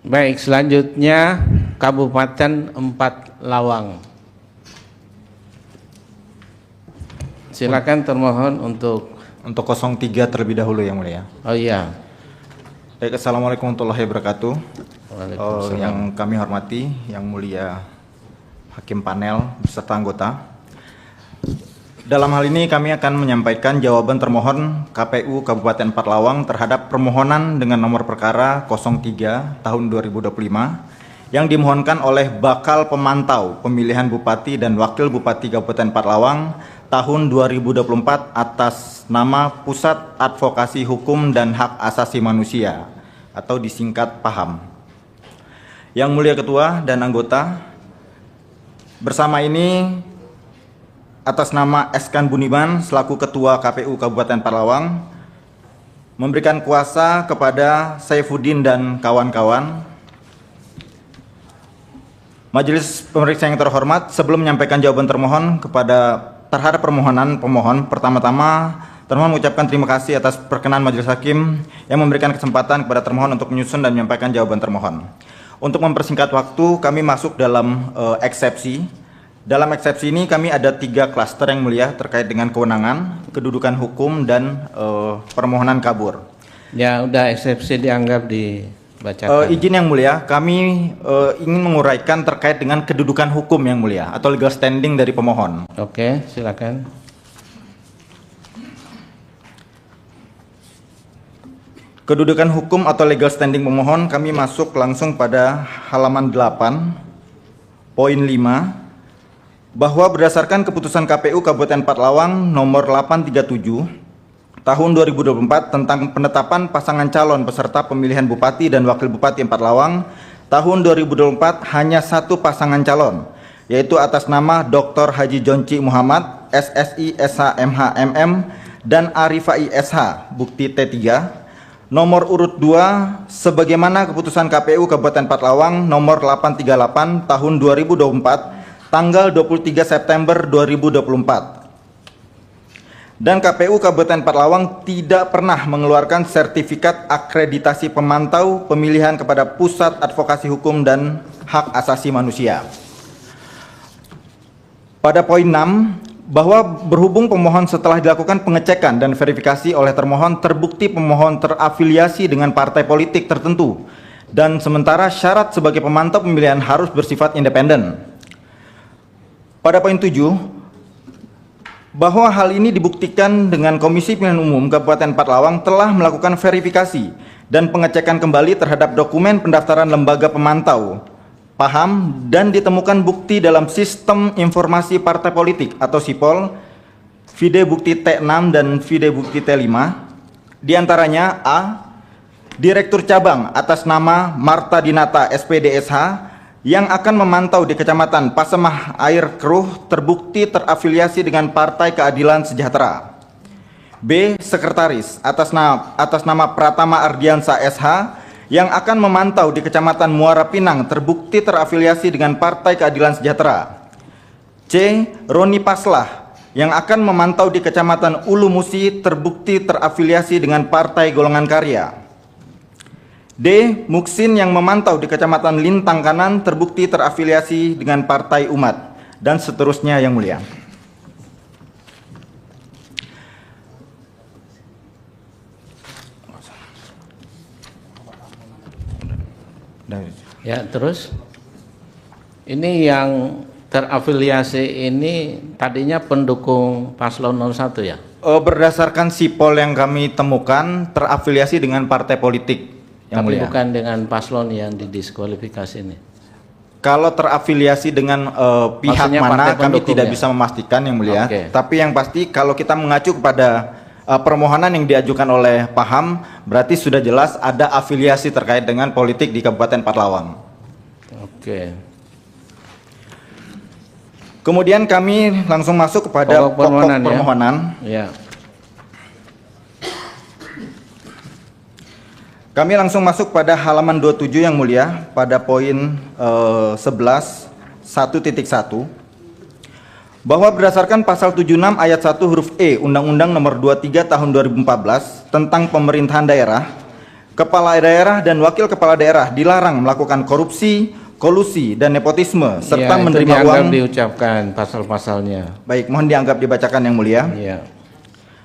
Baik, selanjutnya Kabupaten Empat Lawang. Silakan termohon untuk 03 terlebih dahulu yang mulia. Oh iya. Baik, Assalamualaikum warahmatullahi wabarakatuh. Waalaikumsalam. Yang kami hormati, yang mulia Hakim panel beserta anggota. Dalam hal ini kami akan menyampaikan jawaban termohon KPU Kabupaten Empat Lawang terhadap permohonan dengan nomor perkara 03 tahun 2025 yang dimohonkan oleh bakal pemantau pemilihan Bupati dan Wakil Bupati Kabupaten Empat Lawang tahun 2024 atas nama Pusat Advokasi Hukum dan Hak Asasi Manusia atau disingkat PAHAM. Yang mulia Ketua dan anggota, bersama ini atas nama Eskan Buniman selaku Ketua KPU Kabupaten Empat Lawang memberikan kuasa kepada Saifuddin dan kawan-kawan. Majelis pemeriksa yang terhormat, sebelum menyampaikan jawaban termohon terhadap permohonan pemohon, pertama-tama termohon mengucapkan terima kasih atas perkenan Majelis Hakim yang memberikan kesempatan kepada termohon untuk menyusun dan menyampaikan jawaban termohon. Untuk mempersingkat waktu, kami masuk dalam eksepsi. Dalam eksepsi ini kami ada 3 klaster yang mulia terkait dengan kewenangan, kedudukan hukum, dan permohonan kabur. Ya, udah eksepsi dianggap dibacakan. Izin yang mulia, kami ingin menguraikan terkait dengan kedudukan hukum yang mulia atau legal standing dari pemohon. Oke, silakan. Kedudukan hukum atau legal standing pemohon, kami masuk langsung pada halaman 8, poin 5, bahwa berdasarkan keputusan KPU Kabupaten Empat Lawang nomor 837 tahun 2024 tentang penetapan pasangan calon peserta pemilihan Bupati dan Wakil Bupati Empat Lawang tahun 2024 hanya 1 pasangan calon, yaitu atas nama Dr. Haji Jonci Muhammad, SSI SH MH MM, dan Arifai SH, bukti T3, nomor urut 2, sebagaimana keputusan KPU Kabupaten Empat Lawang nomor 838 tahun 2024 tanggal 23 September 2024. Dan KPU Kabupaten Empat Lawang tidak pernah mengeluarkan sertifikat akreditasi pemantau pemilihan kepada Pusat Advokasi Hukum dan Hak Asasi Manusia. Pada poin 6, bahwa berhubung pemohon setelah dilakukan pengecekan dan verifikasi oleh termohon terbukti pemohon terafiliasi dengan partai politik tertentu, dan sementara syarat sebagai pemantau pemilihan harus bersifat independen. Pada poin 7, bahwa hal ini dibuktikan dengan Komisi Pemilihan Umum Kabupaten Empat Lawang telah melakukan verifikasi dan pengecekan kembali terhadap dokumen pendaftaran lembaga pemantau PAHAM dan ditemukan bukti dalam Sistem Informasi Partai Politik atau SIPOL, vide bukti T6 dan vide bukti T5, diantaranya A. Direktur Cabang atas nama Marta Dinata SPD SH yang akan memantau di Kecamatan Pasemah Air Keruh terbukti terafiliasi dengan Partai Keadilan Sejahtera. B. Sekretaris atas nama Pratama Ardiansa SH yang akan memantau di Kecamatan Muara Pinang terbukti terafiliasi dengan Partai Keadilan Sejahtera. C. Roni Paslah yang akan memantau di Kecamatan Ulu Musi terbukti terafiliasi dengan Partai Golongan Karya. D. Muksin yang memantau di Kecamatan Lintang Kanan terbukti terafiliasi dengan Partai Umat, dan seterusnya yang mulia. Ya, terus ini yang terafiliasi ini tadinya pendukung paslon 01 ya? Berdasarkan SIPOL yang kami temukan terafiliasi dengan partai politik. Tapi mulia, bukan dengan paslon yang didiskualifikasi ini. Kalau terafiliasi dengan pihak maksudnya mana kami tidak bisa memastikan yang mulia. Tapi yang pasti kalau kita mengacu kepada permohonan yang diajukan oleh PAHAM, berarti sudah jelas ada afiliasi terkait dengan politik di Kabupaten Empat Lawang. Kemudian kami langsung masuk kepada pokok permohonan. Ya. Kami langsung masuk pada halaman 27 yang mulia, pada poin 11 1.1, bahwa berdasarkan pasal 76 ayat 1 huruf E Undang-Undang nomor 23 tahun 2014 tentang pemerintahan daerah, kepala daerah dan wakil kepala daerah dilarang melakukan korupsi, kolusi, dan nepotisme, serta itu menerima dianggap uang. diucapkan pasal-pasalnya. Baik, mohon dianggap dibacakan yang mulia. Ya.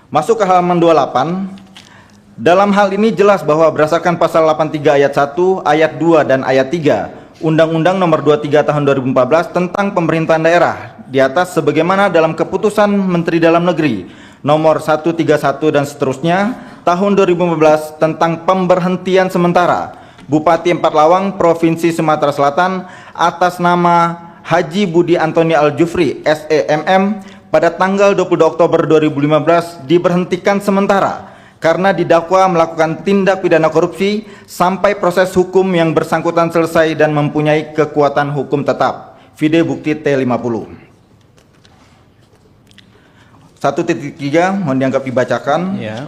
Masuk ke halaman 28. Dalam hal ini jelas bahwa berdasarkan pasal 83 ayat 1, ayat 2, dan ayat 3 Undang-Undang Nomor 23 Tahun 2014 tentang Pemerintahan Daerah di atas sebagaimana dalam keputusan Menteri Dalam Negeri Nomor 131 dan seterusnya tahun 2015 tentang pemberhentian sementara Bupati Empat Lawang Provinsi Sumatera Selatan atas nama Haji Budi Antoni Aljufri SEMM pada tanggal 22 Oktober 2015 diberhentikan sementara karena didakwa melakukan tindak pidana korupsi sampai proses hukum yang bersangkutan selesai dan mempunyai kekuatan hukum tetap. Vide bukti T50. 1.3 mohon dianggap dibacakan. Ya.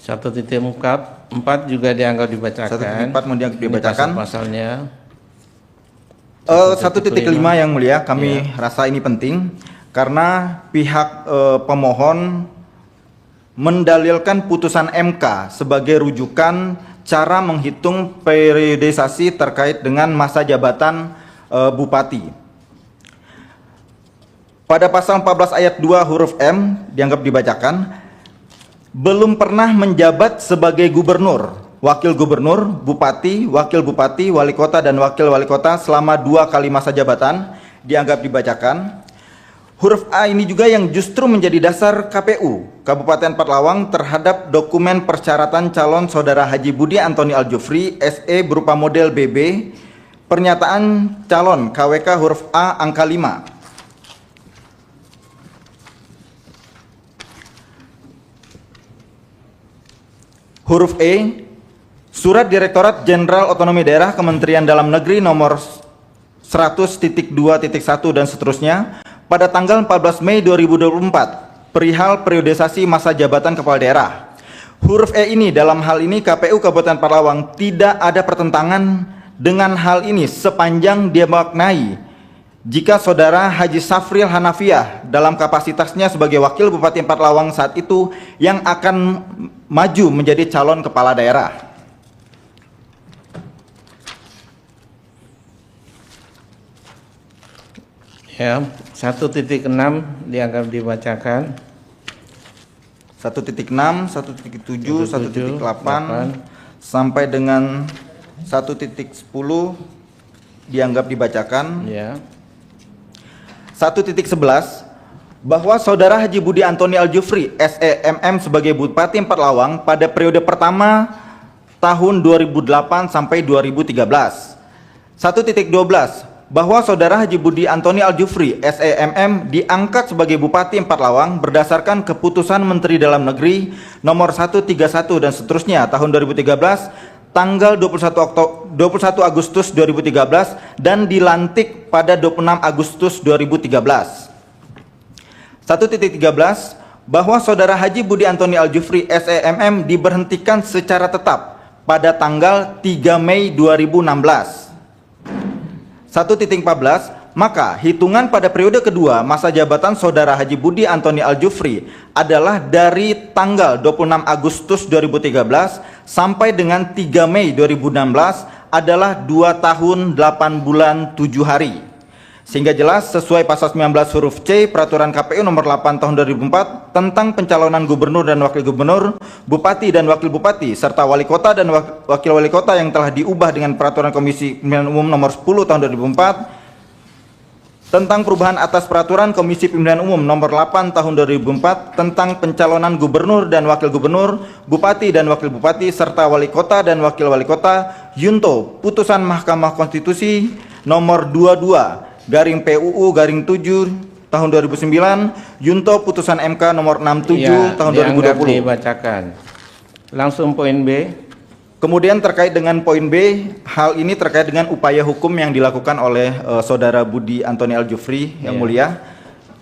1.4 juga dianggap dibacakan. 1.4 mohon dianggap dibacakan. Pasalnya. 1.5 yang mulia, kami rasa ini penting karena pihak pemohon mendalilkan putusan MK sebagai rujukan cara menghitung periodisasi terkait dengan masa jabatan bupati. Pada pasal 14 ayat 2 huruf M dianggap dibacakan, belum pernah menjabat sebagai gubernur, wakil gubernur, bupati, wakil bupati, wali kota, dan wakil wali kota selama 2 kali masa jabatan dianggap dibacakan. Huruf A ini juga yang justru menjadi dasar KPU Kabupaten Empat Lawang terhadap dokumen persyaratan calon saudara Haji Budi Antoni Aljufri SE berupa model BB, pernyataan calon KWK huruf A angka 5. Huruf E, Surat Direktorat Jenderal Otonomi Daerah Kementerian Dalam Negeri nomor 100.2.1 dan seterusnya pada tanggal 14 Mei 2024 perihal periodisasi masa jabatan kepala daerah. Huruf E ini dalam hal ini KPU Kabupaten Empat Lawang tidak ada pertentangan dengan hal ini sepanjang dia maknai jika saudara Haji Safril Hanafiah dalam kapasitasnya sebagai wakil Bupati Empat Lawang saat itu yang akan maju menjadi calon kepala daerah. Ya, 1.6 dianggap dibacakan. 1.6, 1.7, 1.8 sampai dengan 1.10 dianggap dibacakan. Ya. 1.11 bahwa saudara Haji Budi Antoni Aljufri SEMM sebagai Bupati Empat Lawang pada periode pertama tahun 2008 sampai 2013. 1.12 bahwa saudara Haji Budi Antoni Aljufri SEMM diangkat sebagai Bupati Empat Lawang berdasarkan keputusan Menteri Dalam Negeri nomor 131 dan seterusnya tahun 2013 tanggal 21 Agustus 2013 dan dilantik pada 26 Agustus 2013. 1.13 bahwa saudara Haji Budi Antoni Aljufri SEMM diberhentikan secara tetap pada tanggal 3 Mei 2016. 1.14 maka hitungan pada periode kedua masa jabatan saudara Haji Budi Antoni Aljufri adalah dari tanggal 26 Agustus 2013 sampai dengan 3 Mei 2016 adalah 2 tahun 8 bulan 7 hari. Sehingga jelas sesuai pasal 19 huruf C Peraturan KPU nomor 8 tahun 2004 tentang pencalonan gubernur dan wakil gubernur, bupati dan wakil bupati, serta wali kota dan wakil wali kota yang telah diubah dengan Peraturan Komisi Pemilihan Umum nomor 10 tahun 2004 tentang perubahan atas Peraturan Komisi Pemilihan Umum nomor 8 tahun 2004 tentang pencalonan gubernur dan wakil gubernur, bupati dan wakil bupati, serta wali kota dan wakil wali kota, Yunto, putusan Mahkamah Konstitusi nomor 22 garing PUU garing 7 tahun 2009, Yunto putusan MK nomor 67 ya, tahun 2020. Dibacakan. Langsung poin B. Kemudian terkait dengan poin B, hal ini terkait dengan upaya hukum yang dilakukan oleh saudara Budi Antoni Aljufri yang mulia,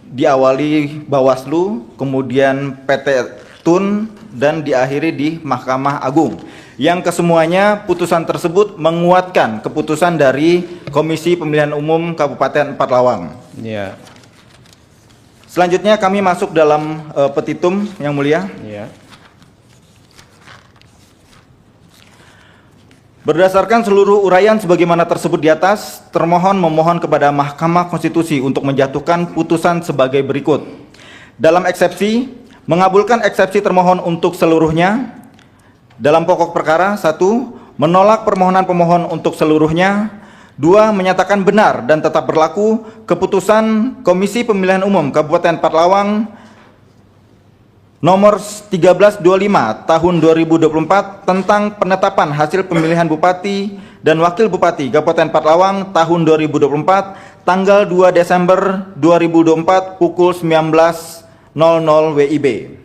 diawali Bawaslu, kemudian PT TUN dan diakhiri di Mahkamah Agung. Yang kesemuanya putusan tersebut menguatkan keputusan dari Komisi Pemilihan Umum Kabupaten Empat Lawang. Ya. Selanjutnya kami masuk dalam petitum yang mulia. Ya. Berdasarkan seluruh uraian sebagaimana tersebut di atas, termohon memohon kepada Mahkamah Konstitusi untuk menjatuhkan putusan sebagai berikut. Dalam eksepsi, mengabulkan eksepsi termohon untuk seluruhnya. Dalam pokok perkara, 1. Menolak permohonan pemohon untuk seluruhnya. 2. Menyatakan benar dan tetap berlaku keputusan Komisi Pemilihan Umum Kabupaten Patlawang nomor 1325 tahun 2024 tentang penetapan hasil pemilihan Bupati dan Wakil Bupati Kabupaten Patlawang tahun 2024 tanggal 2 Desember 2024 pukul 19.00 WIB.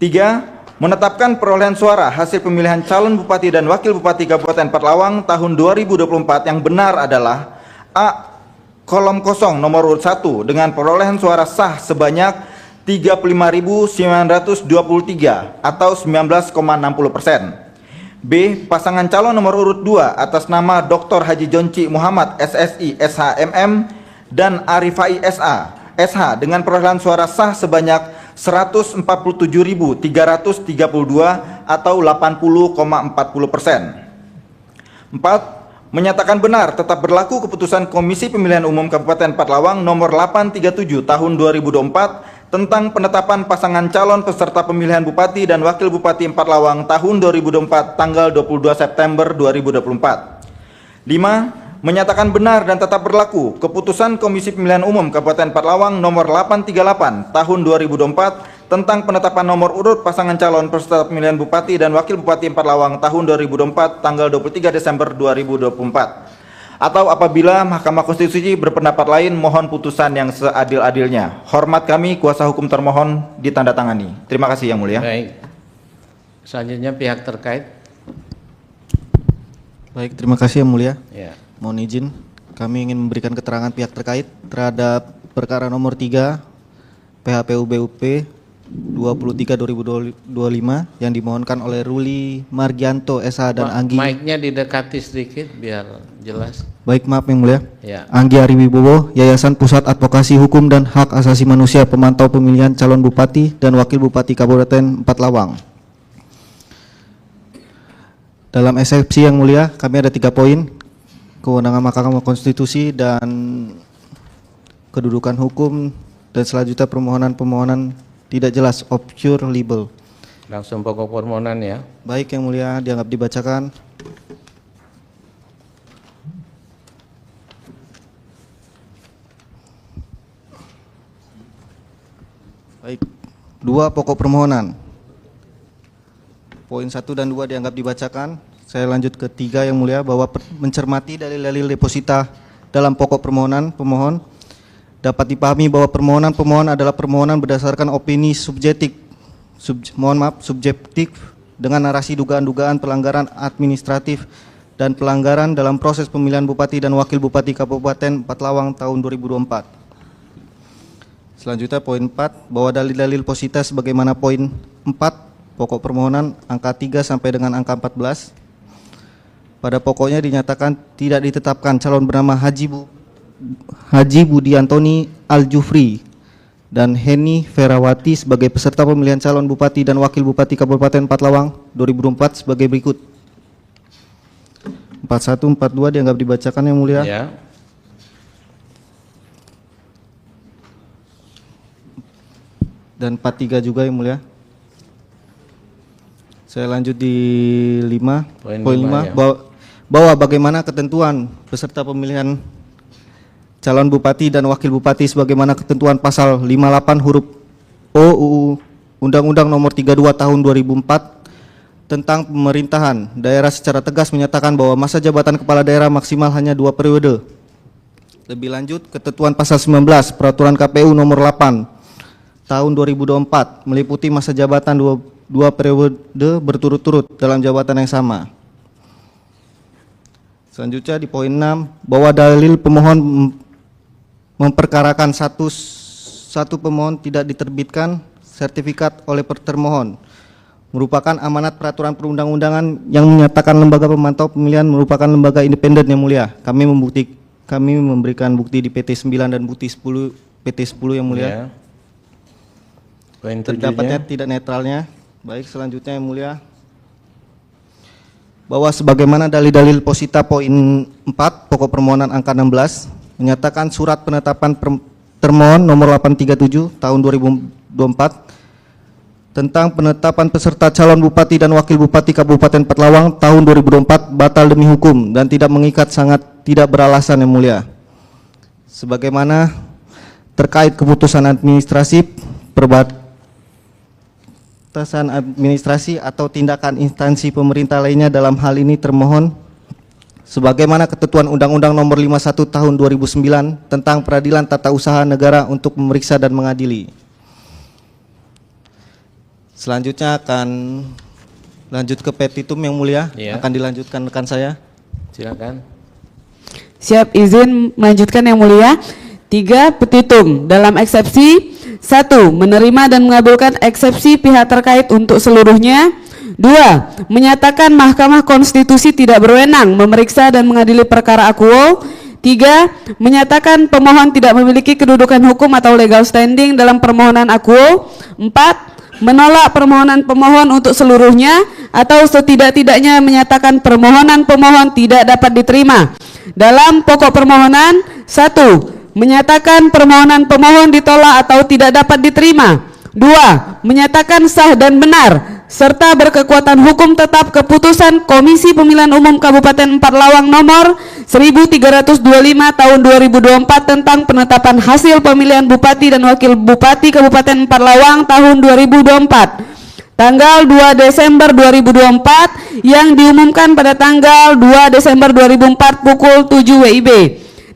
3. Menetapkan perolehan suara hasil pemilihan calon Bupati dan Wakil Bupati Kabupaten Patlawang tahun 2024 yang benar adalah A. Kolom kosong nomor urut 1 dengan perolehan suara sah sebanyak 35.923 atau 19,60%. B. Pasangan calon nomor urut 2 atas nama Dr. Haji Jonci Muhammad SSI SHMM dan Arifai SA SH dengan perolehan suara sah sebanyak 147.332 atau 80,40%. 4. Menyatakan benar tetap berlaku keputusan Komisi Pemilihan Umum Kabupaten Patlawang nomor 837 tahun 2024 tentang penetapan pasangan calon peserta pemilihan Bupati dan Wakil Bupati Patlawang tahun 2024 tanggal 22 September 2024. 5. Menyatakan benar dan tetap berlaku keputusan Komisi Pemilihan Umum Kabupaten Patlawang nomor 838 tahun 2024 tentang penetapan nomor urut pasangan calon peserta pemilihan Bupati dan Wakil Bupati Patlawang tahun 2024 tanggal 23 Desember 2024. Atau apabila Mahkamah Konstitusi berpendapat lain, mohon putusan yang seadil-adilnya. Hormat kami, kuasa hukum termohon ditandatangani. Terima kasih Yang Mulia. Baik. Selanjutnya pihak terkait. Baik, terima kasih Yang Mulia. Ya. Mohon izin, kami ingin memberikan keterangan pihak terkait terhadap perkara nomor 3 PHPU BUP 23/2025 yang dimohonkan oleh Ruli Margianto SH dan Anggi. Mic-nya didekati sedikit biar jelas. Baik, maaf Yang Mulia. Ya. Anggi Ariwibowo, Yayasan Pusat Advokasi Hukum dan Hak Asasi Manusia pemantau pemilihan calon Bupati dan Wakil Bupati Kabupaten Patlawang. Dalam eksepsi Yang Mulia, kami ada 3 poin. Kewenangan Mahkamah Konstitusi dan kedudukan hukum, dan selanjutnya permohonan tidak jelas, obscure libel. Langsung pokok permohonan ya. Baik Yang Mulia, dianggap dibacakan. Baik, 2 pokok permohonan. Poin 1 dan 2 dianggap dibacakan. Saya lanjut ke 3 Yang Mulia, bahwa mencermati dalil-dalil deposita dalam pokok permohonan pemohon, dapat dipahami bahwa permohonan pemohon adalah permohonan berdasarkan opini subjektif dengan narasi dugaan-dugaan pelanggaran administratif dan pelanggaran dalam proses pemilihan Bupati dan Wakil Bupati Kabupaten Patlawang tahun 2024. Selanjutnya poin 4, bahwa dalil-dalil deposita sebagaimana poin 4 pokok permohonan angka 3 sampai dengan angka 14 pada pokoknya dinyatakan tidak ditetapkan calon bernama Haji Budi Antoni Al-Jufri dan Heni Ferawati sebagai peserta pemilihan calon Bupati dan Wakil Bupati Kabupaten Patlawang 2024 sebagai berikut. 41, 42 dianggap dibacakan Yang Mulia. Ya. Dan 43 juga Yang Mulia. Saya lanjut di 5. Poin 5 ya. bahwa bagaimana ketentuan peserta pemilihan calon Bupati dan Wakil Bupati sebagaimana ketentuan pasal 58 huruf O UU Undang-Undang Nomor 32 Tahun 2004 tentang pemerintahan daerah secara tegas menyatakan bahwa masa jabatan kepala daerah maksimal hanya 2 periode. Lebih lanjut, ketentuan pasal 19 Peraturan KPU Nomor 8 Tahun 2024 meliputi masa jabatan 2 periode berturut-turut dalam jabatan yang sama. Selanjutnya di poin 6, bahwa dalil pemohon memperkarakan satu pemohon tidak diterbitkan sertifikat oleh termohon merupakan amanat peraturan perundang-undangan yang menyatakan lembaga pemantau pemilihan merupakan lembaga independen Yang Mulia. Kami memberikan bukti di PT 9 dan bukti 10 PT 10 Yang Mulia. Ya. Poin Terdapatnya 7-nya. tidak netralnya. Baik, selanjutnya Yang Mulia. bahwa sebagaimana dalil-dalil posita poin 4 pokok permohonan angka 16 menyatakan surat penetapan termohon nomor 837 tahun 2024 tentang penetapan peserta calon bupati dan wakil bupati Kabupaten Petlawang tahun 2024 batal demi hukum dan tidak mengikat, sangat tidak beralasan yang mulia. Sebagaimana terkait keputusan administrasi, perbatasan administrasi atau tindakan instansi pemerintah lainnya dalam hal ini termohon sebagaimana ketentuan Undang-Undang Nomor 51 Tahun 2009 tentang Peradilan Tata Usaha Negara untuk memeriksa dan mengadili. Selanjutnya akan lanjut ke petitum yang mulia, akan dilanjutkan rekan saya. Silakan. Siap, izin melanjutkan yang mulia. 3. Petitum dalam eksepsi 1. Menerima dan mengabulkan eksepsi pihak terkait untuk seluruhnya. 2. Menyatakan Mahkamah Konstitusi tidak berwenang memeriksa dan mengadili perkara akuo. 3. Menyatakan pemohon tidak memiliki kedudukan hukum atau legal standing dalam permohonan akuo. 4. Menolak permohonan pemohon untuk seluruhnya atau setidak-tidaknya menyatakan permohonan pemohon tidak dapat diterima. Dalam pokok permohonan 1. Menyatakan permohonan pemohon ditolak atau tidak dapat diterima. 2. Menyatakan sah dan benar serta berkekuatan hukum tetap keputusan Komisi Pemilihan Umum Kabupaten Petlawang nomor 1325 tahun 2024 tentang penetapan hasil pemilihan Bupati dan Wakil Bupati Kabupaten Petlawang tahun 2024 tanggal 2 Desember 2024 yang diumumkan pada tanggal 2 Desember 2004 pukul 7 WIB.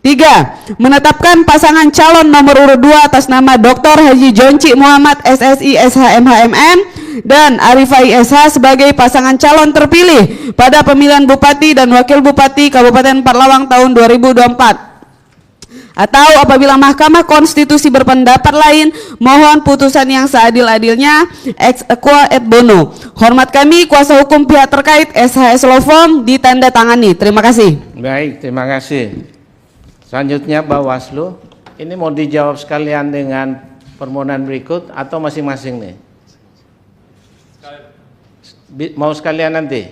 3. Menetapkan pasangan calon nomor urut 2 atas nama Dr. Haji Jonci Muhammad SSI SHMHMM dan Arifai SH sebagai pasangan calon terpilih pada pemilihan Bupati dan Wakil Bupati Kabupaten Petlawang tahun 2024. Atau apabila Mahkamah Konstitusi berpendapat lain, mohon putusan yang seadil-adilnya ex aequo et bono. Hormat kami, kuasa hukum pihak terkait SHS Lofom ditandatangani. Terima kasih. Baik, terima kasih. Selanjutnya Bawaslu, ini mau dijawab sekalian dengan permohonan berikut atau masing-masing nih? Mau sekalian nanti?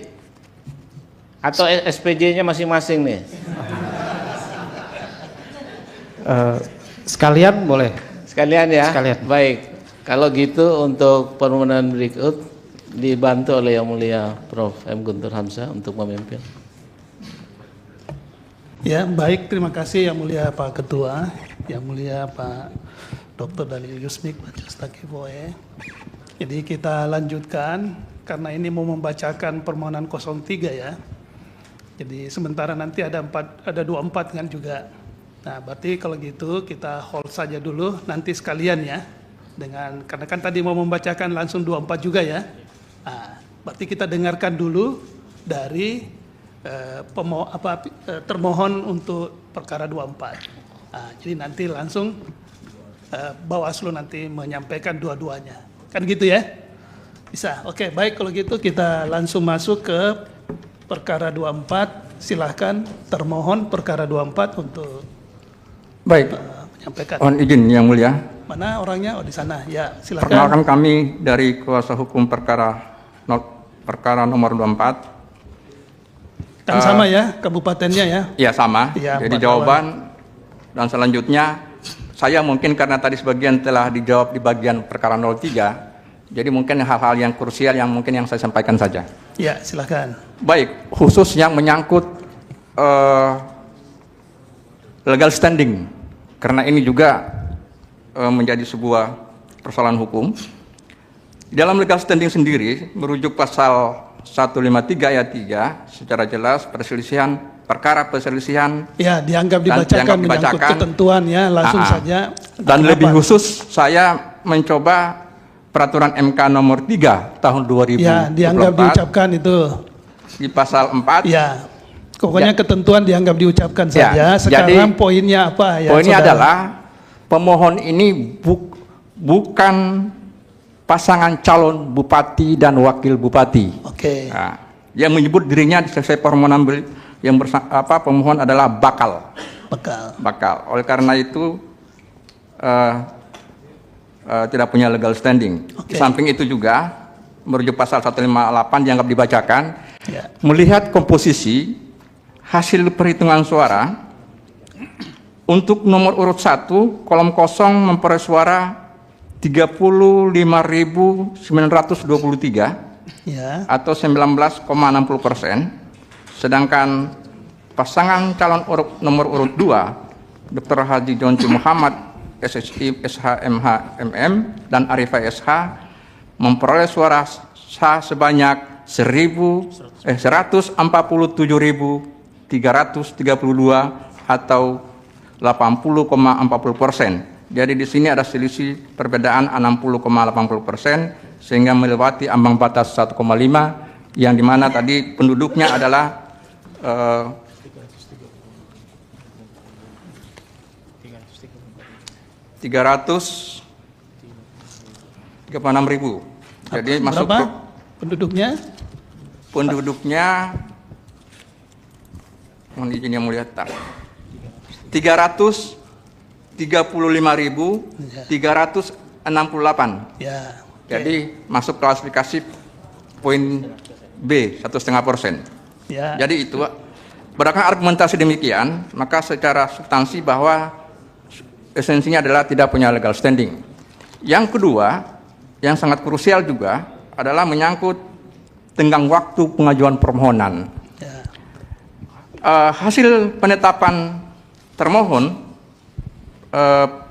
Atau SPJ-nya masing-masing nih? Sekalian boleh. Sekalian ya? Sekalian. Baik, kalau gitu untuk permohonan berikut dibantu oleh Yang Mulia Prof. M. Guntur Hamzah untuk memimpin. Ya, baik, terima kasih Yang Mulia Pak Ketua, Yang Mulia Pak Dr. Dalil Yusmik Bacastakivoe. Jadi kita lanjutkan karena ini mau membacakan permohonan 03 ya. Jadi sementara nanti ada 24 kan juga. Nah, berarti kalau gitu kita hold saja dulu nanti sekalian ya. Dengan karena kan tadi mau membacakan langsung 24 juga ya. Nah, berarti kita dengarkan dulu dari termohon untuk perkara 24. Nah, jadi nanti langsung Bawaslu nanti menyampaikan dua-duanya. Kan gitu ya? Bisa. Oke, baik kalau gitu kita langsung masuk ke perkara 24. Silahkan termohon perkara 24 untuk menyampaikan. Mohon izin Yang Mulia. Mana orangnya? Oh, di sana. Ya, silahkan. Perkenalkan kami dari kuasa hukum perkara nomor 24. Kan sama ya, kabupatennya ya? Iya sama. Ya, jadi jawaban dan selanjutnya saya mungkin karena tadi sebagian telah dijawab di bagian perkara 03, jadi mungkin hal-hal yang krusial yang mungkin yang saya sampaikan saja. Ya, silakan. Baik, khusus yang menyangkut legal standing, karena ini juga menjadi sebuah persoalan hukum. Di dalam legal standing sendiri merujuk pasal 153 ayat 3 secara jelas perkara perselisihan ya dianggap dibacakan menyangkut ketentuan ya langsung saja. Dan lebih khusus saya mencoba peraturan MK nomor 3 tahun 2024 ya dianggap diucapkan itu di pasal 4 ya pokoknya ya, ketentuan dianggap diucapkan ya, saja. Sekarang jadi, poinnya apa ya? Poinnya adalah pemohon ini bukan pasangan calon bupati dan wakil bupati. Oke. Nah, yang menyebut dirinya sesuai permohonan yang pemohon adalah bakal. Oleh karena itu tidak punya legal standing. Di samping itu juga merujuk pasal 158 dianggap dibacakan. Ya. Melihat komposisi hasil perhitungan suara, untuk nomor urut 1, kolom kosong memperoleh suara 35.923 Ya. atau 19,60%, sedangkan pasangan calon nomor urut 2, Dr. Haji Jonci Muhammad, SSI, SHMH, MM, dan Arifah SH memperoleh suara sah sebanyak 147.332 atau 80,40%. Jadi di sini ada selisih perbedaan 60,80%, sehingga melewati ambang batas 1,5, yang dimana tadi penduduknya adalah 336.000. Jadi masuk Berapa ke penduduknya? penduduknya, mohon izin yang mulia, 335.368. Ya. Jadi masuk klasifikasi poin B, 1,5%. Ya. Jadi itu, berdasarkan argumentasi demikian, maka secara substansi bahwa esensinya adalah tidak punya legal standing. Yang kedua, yang sangat krusial juga adalah menyangkut tenggang waktu pengajuan permohonan. Ya. Hasil penetapan termohon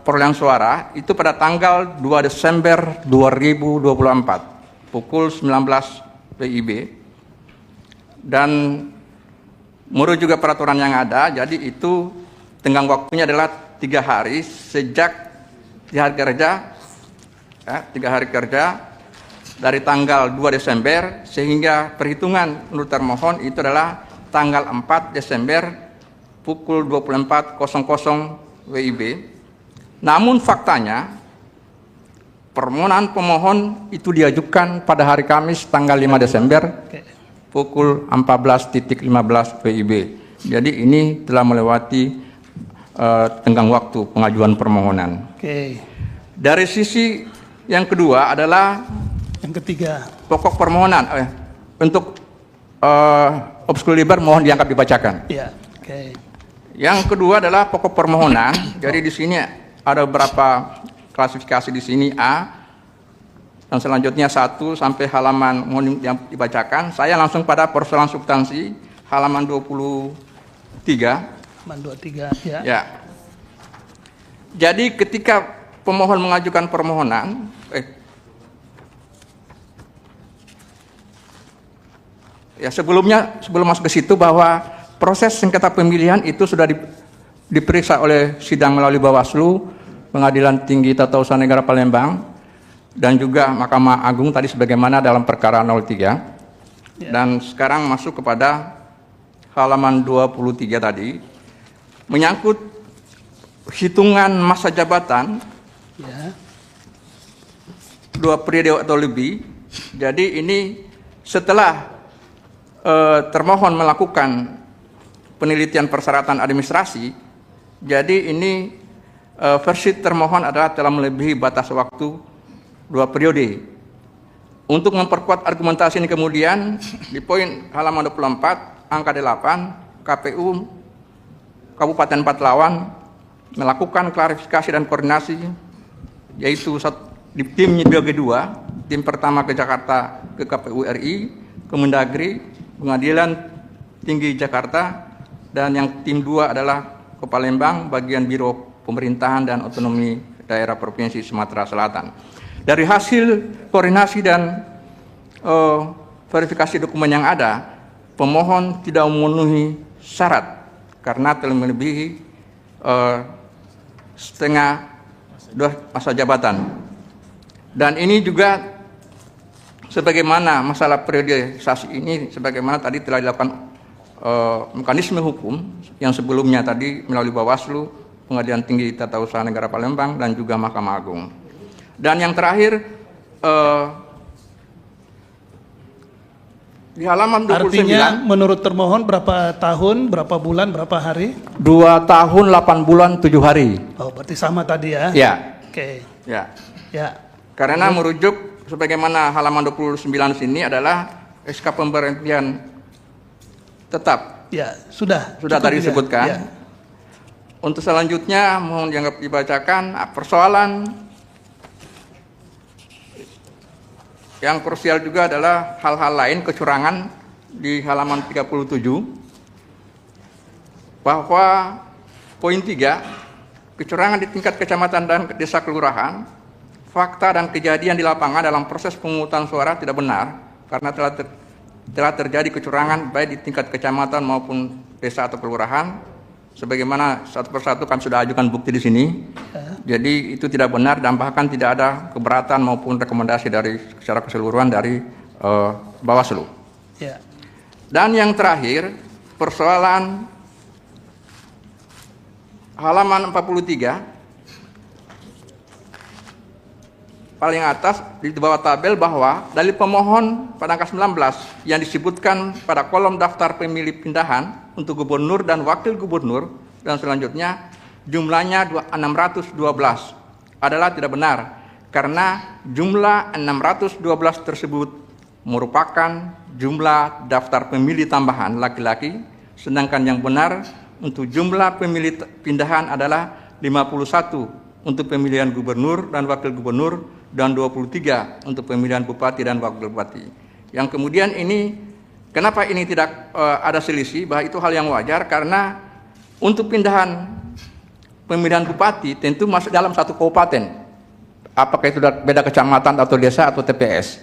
perolehan suara itu pada tanggal 2 Desember 2024 pukul 19 WIB, dan menurut juga peraturan yang ada, jadi itu tenggang waktunya adalah 3 hari sejak 3 hari kerja, 3 hari kerja dari tanggal 2 Desember, sehingga perhitungan menurut termohon itu adalah tanggal 4 Desember pukul 24.00 WIB. Namun faktanya permohonan pemohon itu diajukan pada hari Kamis tanggal 5 Desember pukul 14.15 WIB. Jadi ini telah melewati tenggang waktu pengajuan permohonan. Oke. Dari sisi yang kedua adalah Yang ketiga. pokok permohonan. Untuk obscur liber mohon diangkat dibacakan. Ya. Oke. Yang kedua adalah pokok permohonan. Jadi di sini ada beberapa klasifikasi di sini A, dan selanjutnya 1 sampai halaman mohon yang dibacakan. Saya langsung pada persoalan substansi halaman 23. Halaman 23. Ya. Ya. Jadi ketika pemohon mengajukan permohonan, sebelum masuk ke situ, bahwa proses sengketa pemilihan itu sudah diperiksa oleh sidang melalui Bawaslu, Pengadilan Tinggi Tata Usaha Negara Palembang, dan juga Mahkamah Agung tadi sebagaimana dalam perkara 03. Dan sekarang masuk kepada halaman 23 tadi, menyangkut hitungan masa jabatan Ya. 2 periode atau lebih. Jadi ini setelah termohon melakukan penelitian persyaratan administrasi, jadi ini versi termohon adalah telah melebihi batas waktu 2 periode. Untuk memperkuat argumentasi ini kemudian di poin halaman 24 angka 8, KPU Kabupaten Patlawan melakukan klarifikasi dan koordinasi, yaitu di tim 2G2, tim pertama ke Jakarta ke KPU RI, Kemendagri, Pengadilan Tinggi Jakarta, dan yang tim 2 adalah ke Palembang, bagian Biro Pemerintahan dan Otonomi Daerah Provinsi Sumatera Selatan. Dari hasil koordinasi dan verifikasi dokumen yang ada, pemohon tidak memenuhi syarat karena telah melebihi setengah masa jabatan. Dan ini juga sebagaimana masalah periodisasi ini, sebagaimana tadi telah dilakukan mekanisme hukum yang sebelumnya tadi melalui Bawaslu, Pengadilan Tinggi Tata Usaha Negara Palembang, dan juga Mahkamah Agung. Dan yang terakhir di halaman 29. Artinya menurut termohon berapa tahun, berapa bulan, berapa hari? 2 tahun 8 bulan 7 hari. Oh, berarti sama tadi ya? Ya. Oke. Ya. Ya. Karena merujuk sebagaimana halaman 29 sini adalah SK pemberhentian tetap. Ya, sudah. Sudah Cukup tadi ya. disebutkan. Ya. Untuk selanjutnya mohon dianggap dibacakan persoalan yang krusial juga adalah hal-hal lain kecurangan di halaman 37 bahwa poin 3 kecurangan di tingkat kecamatan dan desa kelurahan, fakta dan kejadian di lapangan dalam proses pemungutan suara tidak benar karena telah terjadi kecurangan baik di tingkat kecamatan maupun desa atau kelurahan. Sebagaimana satu persatu kami sudah ajukan bukti di sini, jadi itu tidak benar dan bahkan tidak ada keberatan maupun rekomendasi dari secara keseluruhan dari Bawaslu. Ya. Dan yang terakhir persoalan halaman 43 paling atas di bawah tabel bahwa dalil pemohon pada angka 19 yang disebutkan pada kolom daftar pemilih pindahan untuk gubernur dan wakil gubernur dan selanjutnya jumlahnya 612 adalah tidak benar karena jumlah 612 tersebut merupakan jumlah daftar pemilih tambahan laki-laki, sedangkan yang benar untuk jumlah pemilih pindahan adalah 51 untuk pemilihan gubernur dan wakil gubernur dan 23 untuk pemilihan bupati dan wakil bupati. Yang kemudian ini kenapa ini tidak ada selisih, bahwa itu hal yang wajar karena untuk pindahan pemilihan bupati tentu masuk dalam satu kabupaten, apakah itu beda kecamatan atau desa atau TPS.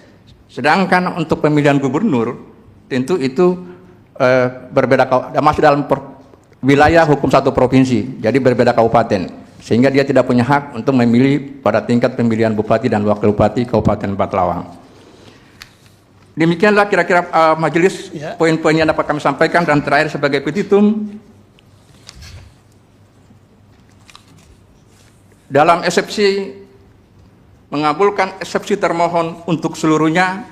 Sedangkan untuk pemilihan gubernur tentu itu berbeda, masuk dalam wilayah hukum satu provinsi, jadi berbeda kabupaten, sehingga dia tidak punya hak untuk memilih pada tingkat pemilihan bupati dan wakil bupati Kabupaten Pathlawang. Demikianlah kira-kira majelis poin-poin yang dapat kami sampaikan, dan terakhir sebagai petitum dalam eksepsi mengabulkan eksepsi termohon untuk seluruhnya,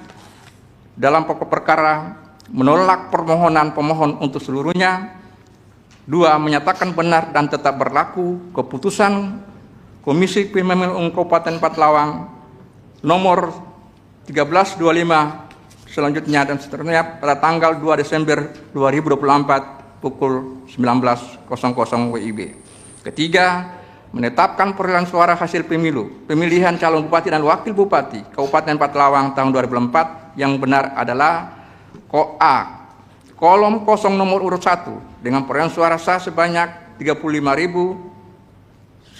dalam pokok perkara menolak permohonan pemohon untuk seluruhnya. 2. Menyatakan benar dan tetap berlaku keputusan Komisi Pemilihan Umum Kabupaten Pathlawang nomor 1325 selanjutnya dan seterusnya pada tanggal 2 Desember 2024 pukul 19.00 WIB. Ketiga, menetapkan perolehan suara hasil pemilihan calon bupati dan wakil bupati Kabupaten Pathlawang tahun 2004 yang benar adalah A. Kolom kosong nomor urut 1 dengan perolehan suara sah sebanyak 35.923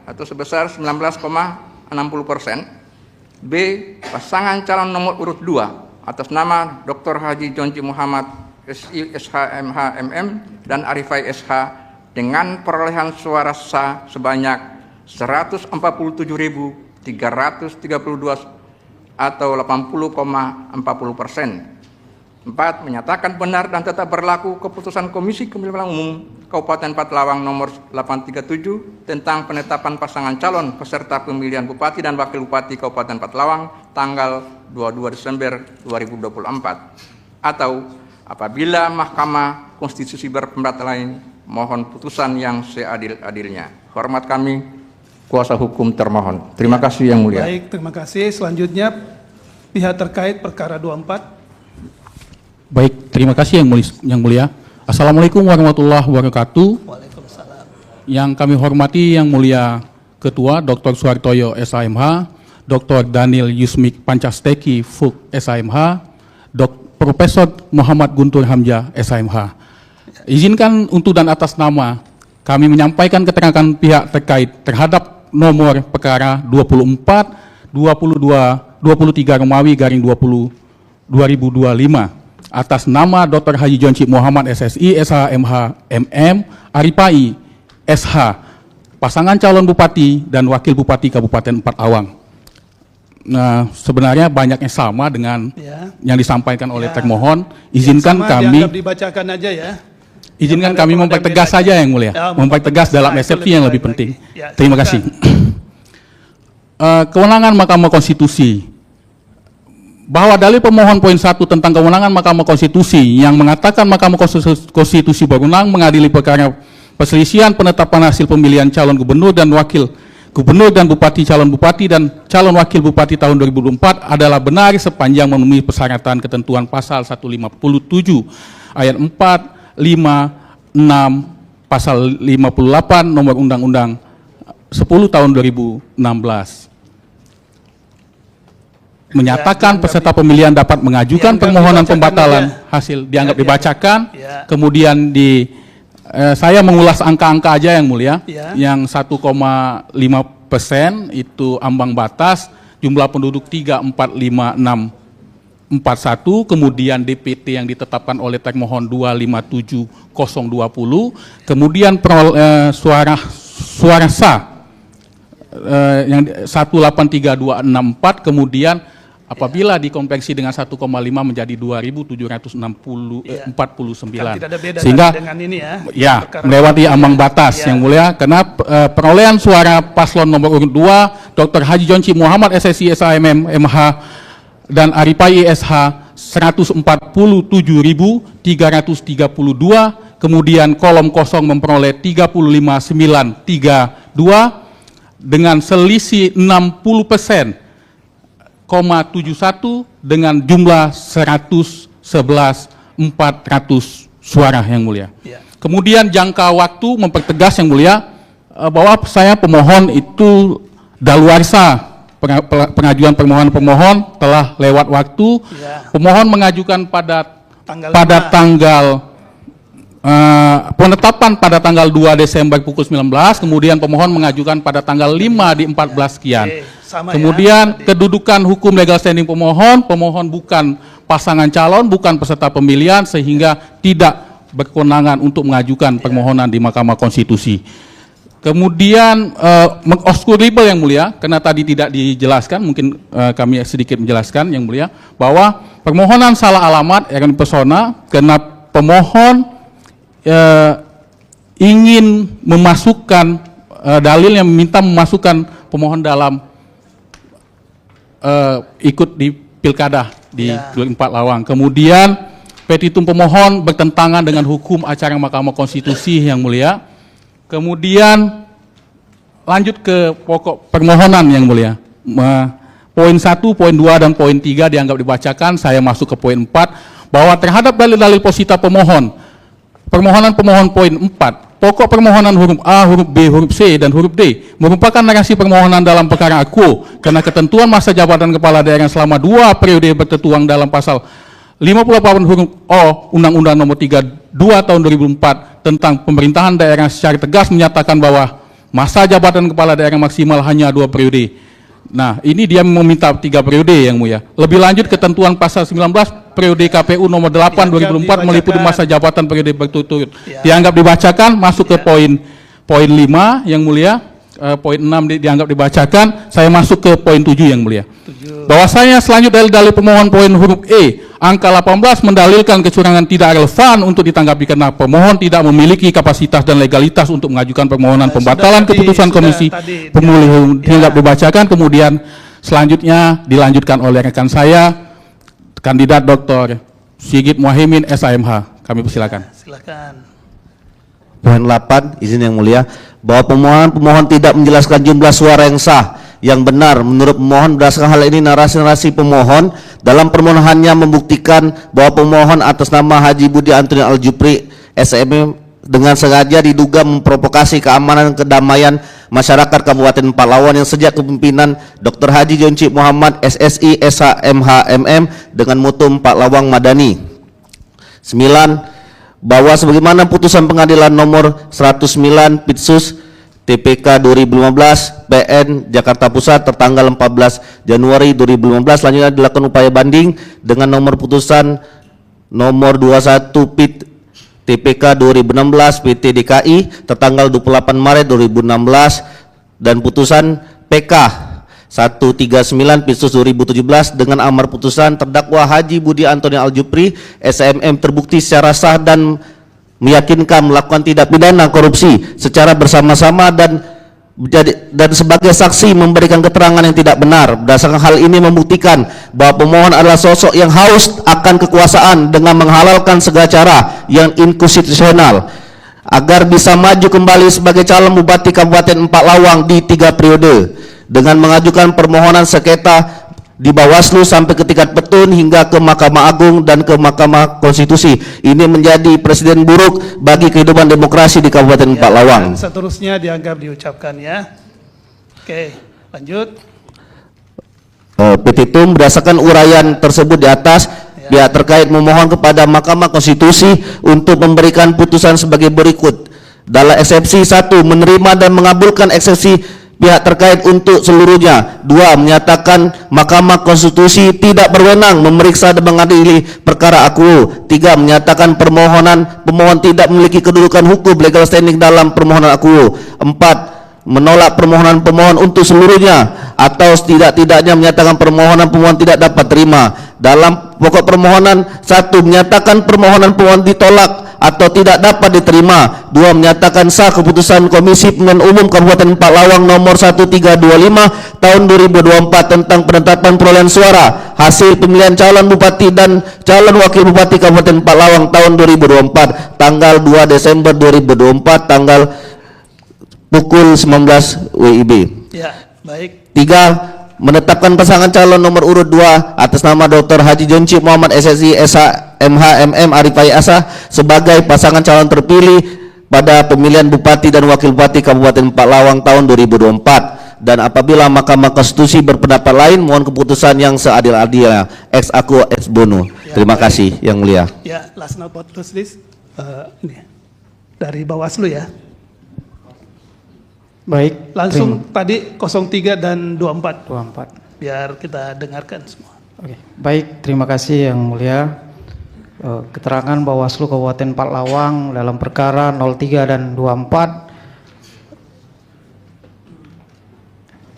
atau sebesar 19,60%. B. Pasangan calon nomor urut 2 atas nama Dr. Haji Jonci Muhammad SI SHMH MM dan Arifai SH dengan perolehan suara sah sebanyak 147.332 atau 80,40%. 4. Menyatakan benar dan tetap berlaku keputusan Komisi Pemilihan Umum Kabupaten Pathlawang nomor 837 tentang penetapan pasangan calon peserta pemilihan bupati dan wakil bupati Kabupaten Pathlawang tanggal 22 Desember 2024. Atau apabila Mahkamah Konstitusi berpendapat lain, mohon putusan yang seadil-adilnya. Hormat kami, kuasa hukum termohon. Terima kasih Yang Mulia. Baik, terima kasih. Selanjutnya pihak terkait perkara 24. Baik, terima kasih Yang Mulia. Assalamualaikum warahmatullahi wabarakatuh. Waalaikumsalam. Yang kami hormati Yang Mulia Ketua Dr. Suhartoyo SHMH, Dr. Daniel Yusmik Pancasteki FUK SHMH, Profesor Muhammad Guntur Hamzah SHMH. Izinkan untuk dan atas nama kami menyampaikan keterangan pihak terkait terhadap nomor perkara 24, 22, 23 Romawi garing 20 2025 atas nama Dr. Haji Jonci Muhammad SSI SHMH MM Arifai SH, pasangan calon bupati dan wakil bupati Kabupaten Pathlawang. Nah, sebenarnya banyaknya sama dengan yang disampaikan oleh termohon. Izinkan kami dibacakan aja ya. Izinkan kami mempertegas saja Yang Mulia, mempertegas dalam eksepsi yang lebih penting. Terima kasih. Kewenangan Mahkamah Konstitusi. Bahwa dalil pemohon poin 1 tentang kewenangan Mahkamah Konstitusi yang mengatakan Mahkamah Konstitusi berwenang mengadili perkara perselisihan penetapan hasil pemilihan calon gubernur dan wakil Gubernur dan Bupati, dan calon wakil Bupati tahun 2024 adalah benar sepanjang memenuhi persyaratan ketentuan pasal 157 ayat 4, 5, 6, pasal 58 nomor Undang-Undang 10 tahun 2016. Menyatakan peserta pemilihan dapat mengajukan permohonan pembatalan hasil dianggap dibacakan, kemudian saya mengulas angka-angka aja yang mulia, yang 1,5% itu ambang batas, jumlah penduduk 345.641, kemudian DPT yang ditetapkan oleh termohon 257.020, kemudian suara sah yang 183.264, kemudian apabila dikonversi dengan 1,5 menjadi 2.749, Kan tidak ada beda sehingga dengan ini melewati ambang batas yang mulia, karena perolehan suara paslon nomor urut 2 Dr. Haji Jonci Muhammad SSI SHM MH dan Aripai SH 147.332, kemudian kolom kosong memperoleh 35.932 dengan selisih 60%, 71 dengan jumlah 111.400 suara yang mulia. Kemudian jangka waktu mempertegas yang mulia bahwa saya pemohon itu daluarsa, pengajuan permohonan pemohon telah lewat waktu. Pemohon mengajukan pada tanggal penetapan pada tanggal 2 Desember pukul 19, kemudian pemohon mengajukan pada tanggal 5 di 14 sekian. Kemudian kedudukan hukum legal standing pemohon bukan pasangan calon, bukan peserta pemilihan, sehingga tidak berkewenangan untuk mengajukan permohonan di Mahkamah Konstitusi. Kemudian obscurable yang mulia, karena tadi tidak dijelaskan, mungkin kami sedikit menjelaskan yang mulia, bahwa permohonan salah alamat yang persona karena pemohon ingin memasukkan dalil yang meminta memasukkan pemohon dalam ikut di pilkada di 24 Lawang. Kemudian petitum pemohon bertentangan dengan hukum acara Mahkamah Konstitusi yang mulia. Kemudian lanjut ke pokok permohonan yang mulia. Poin 1, poin 2, dan poin 3 dianggap dibacakan. Saya masuk ke poin 4, bahwa terhadap dalil-dalil posita pemohon, permohonan pemohon poin 4, pokok permohonan huruf A, huruf B, huruf C, dan huruf D merupakan narasi permohonan dalam perkara akuo karena ketentuan masa jabatan kepala daerah selama 2 periode bertertuang dalam pasal 58 huruf O Undang-Undang Nomor 32 Tahun 2004 tentang pemerintahan daerah secara tegas menyatakan bahwa masa jabatan kepala daerah maksimal hanya 2 periode. Nah, ini dia meminta 3 periode yang mulia. Lebih lanjut, ketentuan pasal 19 periode KPU nomor 8 2004 meliputi masa jabatan periode berturut-turut. Dianggap dibacakan, masuk ke poin 5 yang mulia. Poin 6 dianggap dibacakan, saya masuk ke poin 7 yang mulia. Bahwasanya selanjutnya dalil pemohon poin huruf E, angka 18 mendalilkan kecurangan tidak relevan untuk ditanggapi karena pemohon tidak memiliki kapasitas dan legalitas untuk mengajukan permohonan pembatalan keputusan Komisi Pemilihan dianggap dibacakan. Kemudian selanjutnya dilanjutkan oleh rekan saya, kandidat Dr. Sigit Muhaimin SHMH. Kami persilakan. Silakan. Poin 8, izin yang mulia, bahwa pemohon tidak menjelaskan jumlah suara yang sah yang benar. Menurut pemohon, berdasarkan hal ini narasi-narasi pemohon dalam permohonannya membuktikan bahwa pemohon atas nama Haji Budi Antoni Aljupri SMM dengan sengaja diduga memprovokasi keamanan dan kedamaian masyarakat Kabupaten Palawan yang sejak kepemimpinan Dr. Haji Jonci Muhammad SSI SHMH MM dengan mutu 4 Lawang Madani. 9. Bahwa sebagaimana putusan pengadilan nomor 109 Pitsus TPK 2015 PN Jakarta Pusat tertanggal 14 Januari 2015 selanjutnya dilakukan upaya banding dengan nomor putusan nomor 21 PIT TPK 2016 PT DKI tertanggal 28 Maret 2016 dan putusan PK 139 Pitsus 2017 dengan amar putusan terdakwa Haji Budi Antoni Aljupri SMM terbukti secara sah dan meyakinkan melakukan tindak pidana korupsi secara bersama-sama dan sebagai saksi memberikan keterangan yang tidak benar. Berdasarkan hal ini membuktikan bahwa pemohon adalah sosok yang haus akan kekuasaan dengan menghalalkan segala cara yang inkonstitusional. agar bisa maju kembali sebagai calon Bupati Kabupaten Empak Lawang di 3 periode dengan mengajukan permohonan sengketa di Bawaslu sampai ke tingkat petun hingga ke Mahkamah Agung dan ke Mahkamah Konstitusi. Ini menjadi presiden buruk bagi kehidupan demokrasi di Kabupaten Empak Lawang. Dan seterusnya dianggap diucapkan ya. Oke, lanjut. Petitum berdasarkan uraian tersebut di atas, pihak terkait memohon kepada Mahkamah Konstitusi untuk memberikan putusan sebagai berikut. Dalam eksepsi 1, menerima dan mengabulkan eksepsi pihak terkait untuk seluruhnya. 2, menyatakan Mahkamah Konstitusi tidak berwenang memeriksa dan mengadili perkara akuo. 3, menyatakan pemohon tidak memiliki kedudukan hukum legal standing dalam permohonan akuo. 4, menolak permohonan pemohon untuk seluruhnya atau setidak-tidaknya menyatakan permohonan pemohon tidak dapat terima. Dalam pokok permohonan 1, menyatakan permohonan pemohon ditolak atau tidak dapat diterima. 2, menyatakan sah keputusan Komisi Pemilihan Umum Kabupaten Empak Lawang nomor 1325 tahun 2024 tentang penetapan perolehan suara hasil pemilihan calon bupati dan calon wakil bupati Kabupaten Empak Lawang tahun 2024 tanggal 2 Desember 2024 tanggal pukul 19 WIB. Ya, baik. 3, menetapkan pasangan calon nomor urut 2 atas nama Dr. Haji Jonci Muhammad SSI SHMH MM Arifai Asa sebagai pasangan calon terpilih pada pemilihan Bupati dan Wakil Bupati Kabupaten Empak Lawang tahun 2024. Dan apabila Mahkamah Konstitusi berpendapat lain, mohon keputusan yang seadil-adilnya ex aequo ex bono. Ya, Terima baik. kasih Yang Mulia. Ya, last but not least, ini dari Bawaslu ya. Baik, Langsung tadi 03 dan 24. 24. Biar kita dengarkan semua. Oke, baik, terima kasih Yang Mulia. Keterangan Bawaslu Kabupaten Empak Lawang dalam perkara 03 dan 24.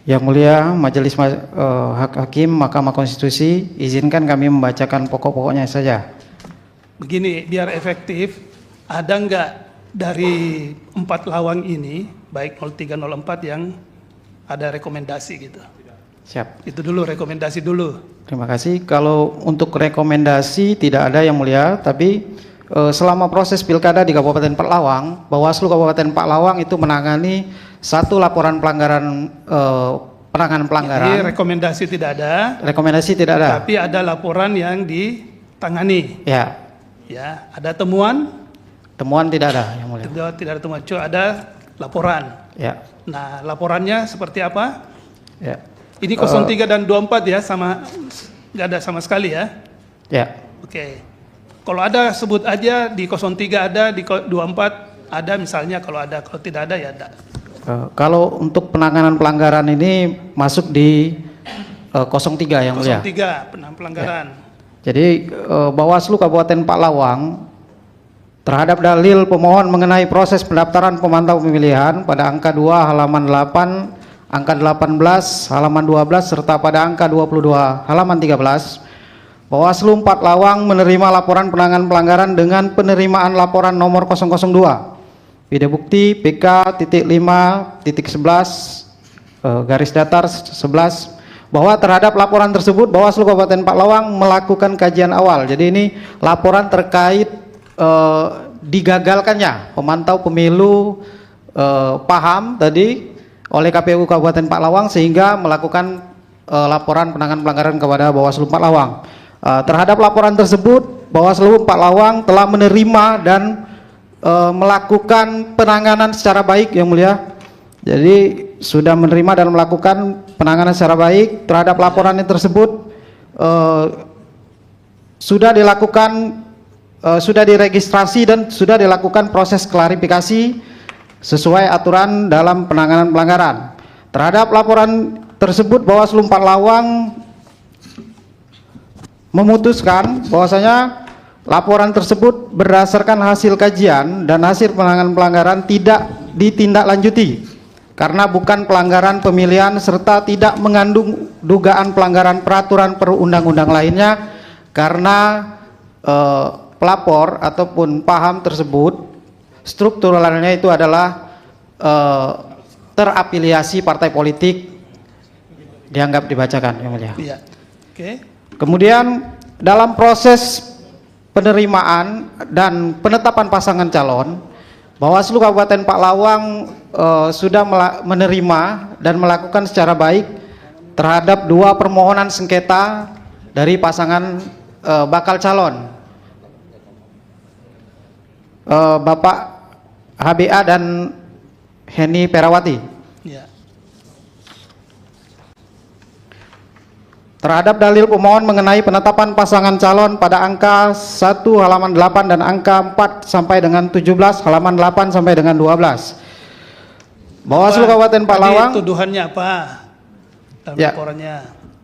Yang Mulia, Majelis Hak Hakim Mahkamah Konstitusi, izinkan kami membacakan pokok-pokoknya saja. Begini, biar efektif, ada nggak dari 4 lawang ini, baik 0304 yang ada rekomendasi gitu? Siap. Itu dulu, rekomendasi dulu. Terima kasih. Kalau untuk rekomendasi tidak ada Yang Mulia, tapi selama proses pilkada di Kabupaten Empak Lawang, Bawaslu Kabupaten Empak Lawang itu menangani 1 laporan pelanggaran penanganan pelanggaran. Jadi rekomendasi tidak ada, Rekomendasi tidak ada. tapi ada laporan yang ditangani. Ya, Ya, ada temuan, temuan tidak ada Yang Mulia. tidak ada temuan, cuma ada laporan. Ya, Nah, laporannya seperti apa? ya, Ini 03 dan 24 ya, sama nggak ada sama sekali ya. ya. Oke. Kalau ada sebut aja, di 03 ada, di 24 ada misalnya, kalau ada, kalau tidak ada ya ada. Kalau untuk penanganan pelanggaran ini masuk di 03 Yang Mulia. 03 pelanggaran. Jadi Bawaslu Kabupaten Empak Lawang terhadap dalil pemohon mengenai proses pendaftaran pemantau pemilihan pada angka 2 halaman 8, angka 18 halaman 12 serta pada angka 22 halaman 13, Bawaslu Empak Lawang menerima laporan penanganan pelanggaran dengan penerimaan laporan nomor 002 video bukti PK.5.11 garis datar 11 bahwa terhadap laporan tersebut Bawaslu Kabupaten Empak Lawang melakukan kajian awal. Jadi ini laporan terkait digagalkannya pemantau pemilu paham tadi oleh KPU Kabupaten Empak Lawang sehingga melakukan laporan penanganan pelanggaran kepada Bawaslu Empak Lawang. Terhadap laporan tersebut Bawaslu Empak Lawang telah menerima dan melakukan penanganan secara baik Yang Mulia. Jadi sudah menerima dan melakukan penanganan secara baik terhadap laporan tersebut. Sudah dilakukan sudah diregistrasi dan sudah dilakukan proses klarifikasi sesuai aturan dalam penanganan pelanggaran. Terhadap laporan tersebut Bawaslu Empak Lawang memutuskan bahwasanya laporan tersebut berdasarkan hasil kajian dan hasil penanganan pelanggaran tidak ditindaklanjuti karena bukan pelanggaran pemilihan serta tidak mengandung dugaan pelanggaran peraturan perundang-undang lainnya karena pelapor ataupun paham tersebut strukturalnya itu adalah terafiliasi partai politik dianggap dibacakan Yang Mulia. Iya. Oke. Kemudian dalam proses penerimaan dan penetapan pasangan calon Bawaslu Kabupaten Pak Lawang sudah menerima dan melakukan secara baik terhadap 2 permohonan sengketa dari pasangan bakal calon Bapak HBA dan Heni Perawati. Ya. Terhadap dalil pemohon mengenai penetapan pasangan calon pada angka 1 halaman 8 dan angka 4 sampai dengan 17 halaman 8 sampai dengan 12. Bawaslu Kabupaten Pak Lawang. Tuduhannya apa? Dalam Ya. laporannya.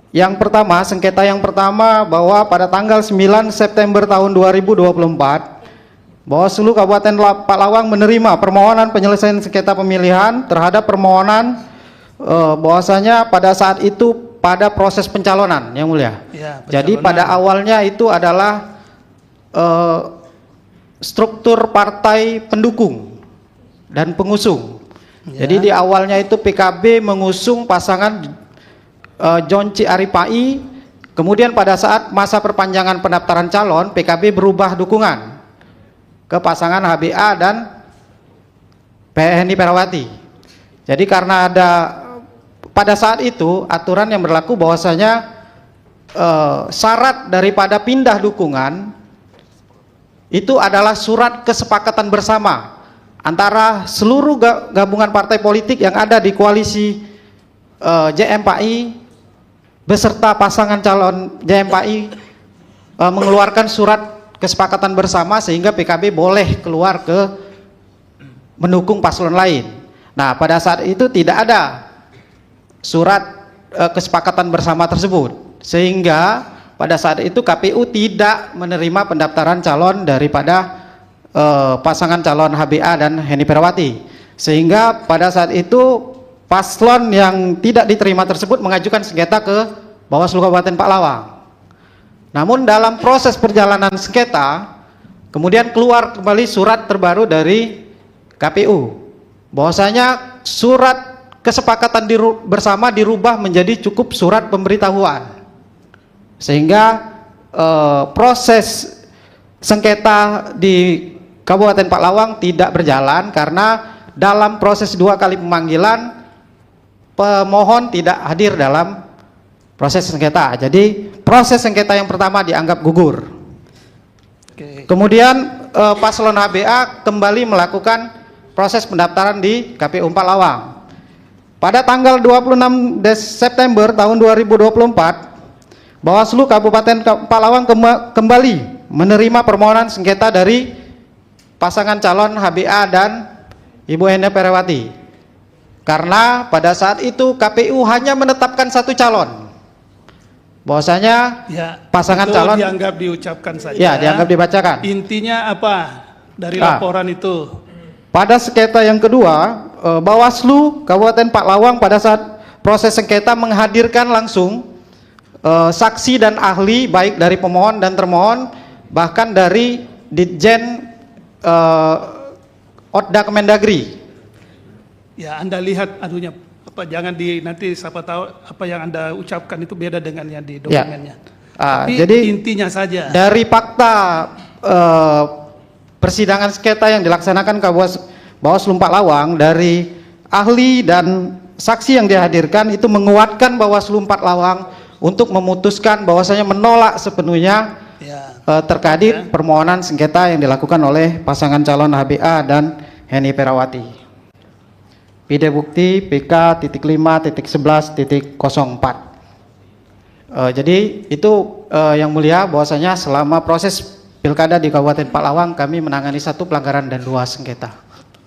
Yang pertama, sengketa yang pertama bahwa pada tanggal 9 September tahun 2024 Bawaslu Kabupaten Pak Lawang menerima permohonan penyelesaian sengketa pemilihan terhadap permohonan bahwasanya pada saat itu pada proses pencalonan, Yang Mulia. Ya, Jadi pada awalnya itu adalah struktur partai pendukung dan pengusung. Ya. Jadi di awalnya itu PKB mengusung pasangan John C. Aripai, kemudian pada saat masa perpanjangan pendaftaran calon, PKB berubah dukungan ke pasangan HBA dan Heni Perawati. Jadi karena ada pada saat itu aturan yang berlaku bahwasanya syarat daripada pindah dukungan itu adalah surat kesepakatan bersama antara seluruh gabungan partai politik yang ada di koalisi JMPI beserta pasangan calon JMPI mengeluarkan surat kesepakatan bersama sehingga PKB boleh keluar ke mendukung paslon lain. Nah, pada saat itu tidak ada surat kesepakatan bersama tersebut, sehingga pada saat itu KPU tidak menerima pendaftaran calon daripada pasangan calon HBA dan Heni Perawati, sehingga pada saat itu paslon yang tidak diterima tersebut mengajukan sengketa ke Bawaslu Kabupaten Pak Lawang. Namun dalam proses perjalanan sengketa kemudian keluar kembali surat terbaru dari KPU bahwasanya surat kesepakatan bersama dirubah menjadi cukup surat pemberitahuan, sehingga proses sengketa di Kabupaten Pak Lawang tidak berjalan karena dalam proses 2 kali pemanggilan pemohon tidak hadir dalam proses sengketa. Jadi proses sengketa yang pertama dianggap gugur. Kemudian paslon HBA kembali melakukan proses pendaftaran di KPU Pak Lawang. Pada tanggal 26 September tahun 2024, Bawaslu Kabupaten Pak Lawang kembali menerima permohonan sengketa dari pasangan calon HBA dan Ibu Heni Perawati. Karena pada saat itu KPU hanya menetapkan 1 calon. Bahwasanya pasangan itu calon dianggap diucapkan saja. Ya, dianggap dibacakan. Intinya apa dari laporan itu? Pada sengketa yang kedua, Bawaslu Kabupaten Pak Lawang pada saat proses sengketa menghadirkan langsung saksi dan ahli baik dari pemohon dan termohon, bahkan dari Ditjen Otda Kemendagri. Ya, Anda lihat adunya apa, jangan nanti siapa tahu apa yang Anda ucapkan itu beda dengan yang di dokumennya. Tapi jadi intinya saja. Dari fakta persidangan sengketa yang dilaksanakan Bawaslu Pak Lawang, dari ahli dan saksi yang dihadirkan itu menguatkan Bawaslu Pak Lawang untuk memutuskan bahwasanya menolak sepenuhnya terkait permohonan sengketa yang dilakukan oleh pasangan calon HBA dan Heni Perawati. Pide bukti PK.5.11.04. Jadi itu yang mulia, bahwasanya selama proses pilkada di Kabupaten Pak Lawang kami menangani 1 pelanggaran dan 2 sengketa.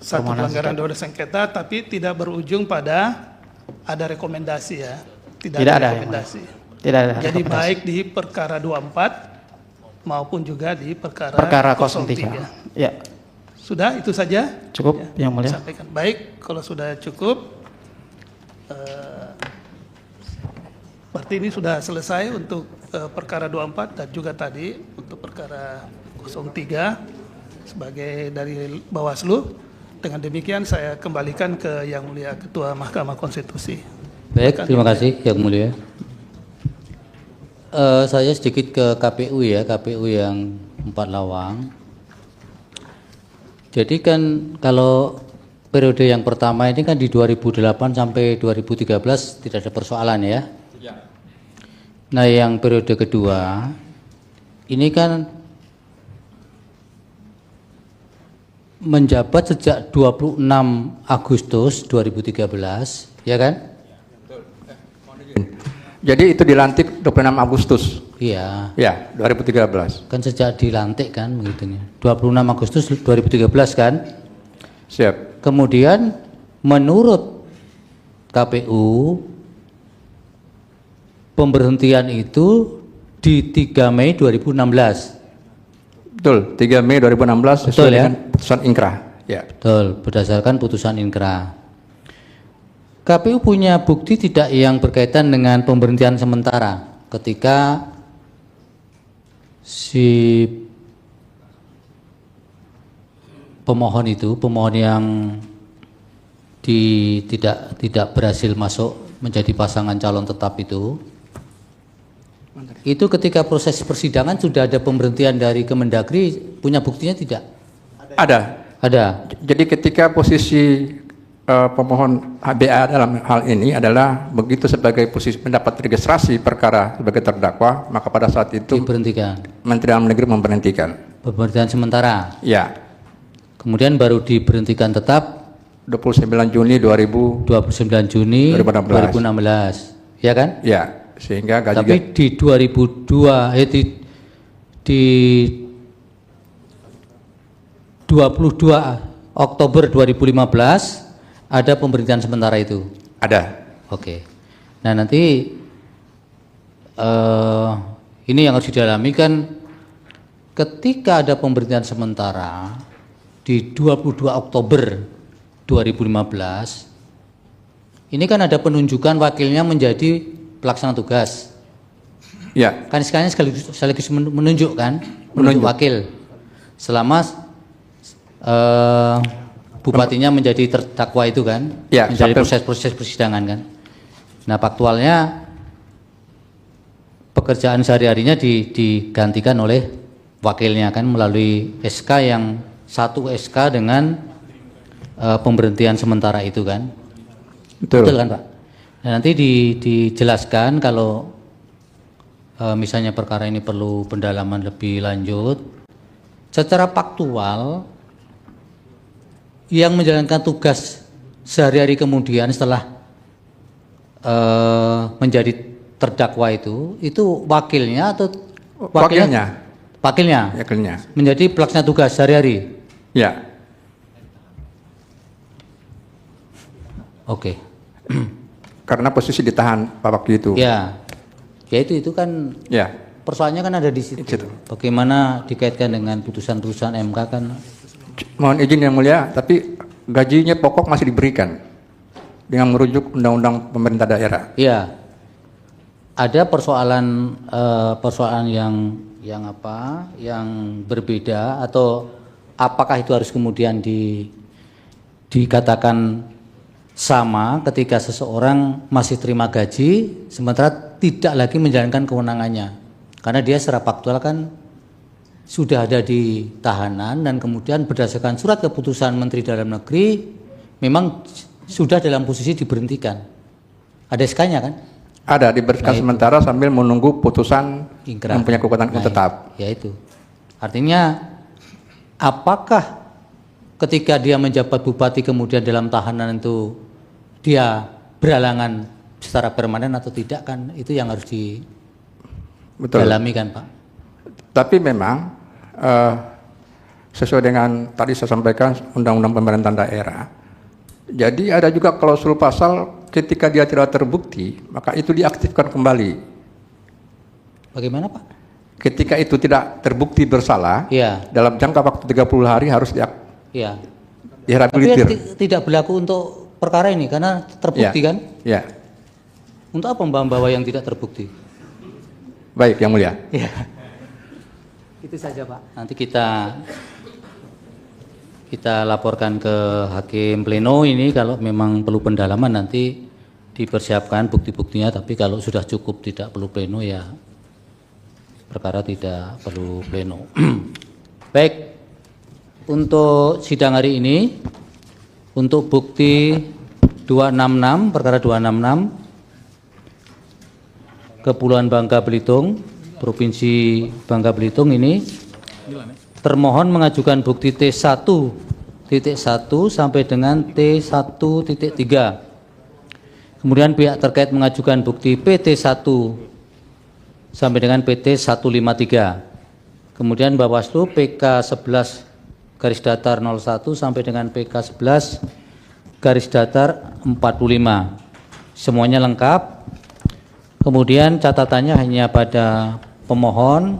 1 pelanggaran 2 sengketa, tapi tidak berujung pada ada rekomendasi ya. Tidak ada rekomendasi. Tidak ada. Jadi rekomendasi. baik di perkara 24 maupun juga di perkara 03. Ya. Sudah itu saja? Cukup yang mulia. Sampaikan. Baik, kalau sudah cukup berarti ini sudah selesai untuk perkara 24 dan juga tadi untuk perkara 03 sebagai dari Bawaslu. Dengan demikian saya kembalikan ke Yang Mulia Ketua Mahkamah Konstitusi. Baik, terima kasih Yang Mulia. Saya sedikit ke KPU ya, KPU yang 4 Lawang. Jadi kan kalau periode yang pertama ini kan di 2008 sampai 2013 tidak ada persoalan ya. Nah yang periode kedua ini kan menjabat sejak 26 Agustus 2013 ya kan? Jadi itu dilantik 26 Agustus. Iya. Ya, 2013. Kan sejak dilantik kan begitunya. 26 Agustus 2013 kan? Siap. Kemudian menurut KPU pemberhentian itu di 3 Mei 2016. Betul, 3 Mei 2016 sesuai Betul, ya? dengan putusan Inkra. Ya. Betul, berdasarkan putusan Inkra. KPU punya bukti tidak yang berkaitan dengan pemberhentian sementara ketika si pemohon yang tidak berhasil masuk menjadi pasangan calon tetap itu ketika proses persidangan sudah ada pemberhentian dari Kemendagri, punya buktinya tidak? Ada. Jadi ketika posisi pemohon HBA dalam hal ini adalah begitu sebagai posisi mendapat registrasi perkara sebagai terdakwa, maka pada saat itu diberhentikan. Menteri Dalam Negeri memberhentikan. Pemberhentian sementara. Ya. Kemudian baru diberhentikan tetap 29 Juni 2016. Ya kan? Ya, sehingga gaji. Tapi di 2002 di 22 Oktober 2015 ada pemberhentian sementara itu. Ada. Oke. Nah, nanti ini yang harus didalami kan ketika ada pemberhentian sementara di 22 Oktober 2015 ini kan ada penunjukan wakilnya menjadi pelaksana tugas. Ya. Kan sekalian sekaligus menunjuk kan, menunjuk wakil selama bupatinya menjadi terdakwa itu kan, ya, menjadi proses persidangan kan. Nah, faktualnya pekerjaan sehari-harinya digantikan oleh wakilnya kan melalui SK yang satu SK dengan pemberhentian sementara itu kan. Betul kan Pak? Nah, nanti dijelaskan kalau misalnya perkara ini perlu pendalaman lebih lanjut. Secara faktual yang menjalankan tugas sehari-hari kemudian setelah menjadi terdakwa itu wakilnya atau wakilnya menjadi pelaksana tugas sehari-hari. Ya. Oke. Karena posisi ditahan Pak waktu itu. Ya. Ya itu kan. Ya. Persoalannya kan ada di situ. Bagaimana dikaitkan dengan putusan-putusan MK kan. Mohon izin yang mulia, tapi gajinya pokok masih diberikan dengan merujuk undang-undang pemerintah daerah. Iya. Ada persoalan yang berbeda atau apakah itu harus kemudian dikatakan sama ketika seseorang masih terima gaji sementara tidak lagi menjalankan kewenangannya karena dia secara faktual kan sudah ada di tahanan dan kemudian berdasarkan surat keputusan Menteri Dalam Negeri memang sudah dalam posisi diberhentikan. Ada SK-nya kan? Ada, diberhentikan sementara sambil menunggu putusan yang punya kekuatan tetap. Ya itu. Artinya apakah ketika dia menjabat bupati kemudian dalam tahanan itu dia berhalangan secara permanen atau tidak kan itu yang harus didalami kan Pak. Tapi memang sesuai dengan tadi saya sampaikan undang-undang pemerintahan daerah. Jadi ada juga klausul pasal ketika dia tidak terbukti maka itu diaktifkan kembali. Bagaimana Pak? Ketika itu tidak terbukti bersalah, ya. Dalam jangka waktu 30 hari harus direhabilitir. Tapi tidak berlaku untuk perkara ini karena terbukti kan? Ya. Untuk apa membawa yang tidak terbukti? Baik, yang mulia. Ya. Itu saja Pak. Nanti kita laporkan ke Hakim Pleno ini kalau memang perlu pendalaman nanti dipersiapkan bukti-buktinya. Tapi kalau sudah cukup tidak perlu pleno ya perkara tidak perlu pleno. Baik. untuk sidang hari ini, untuk bukti 266, perkara 266, Kepulauan Bangka Belitung, Provinsi Bangka Belitung ini, termohon mengajukan bukti T1.1 sampai dengan T1.3. Kemudian pihak terkait mengajukan bukti PT1 sampai dengan PT153. Kemudian Bawaslu PK11 garis datar 01 sampai dengan PK11 garis datar 45. Semuanya lengkap. Kemudian catatannya hanya pada pemohon,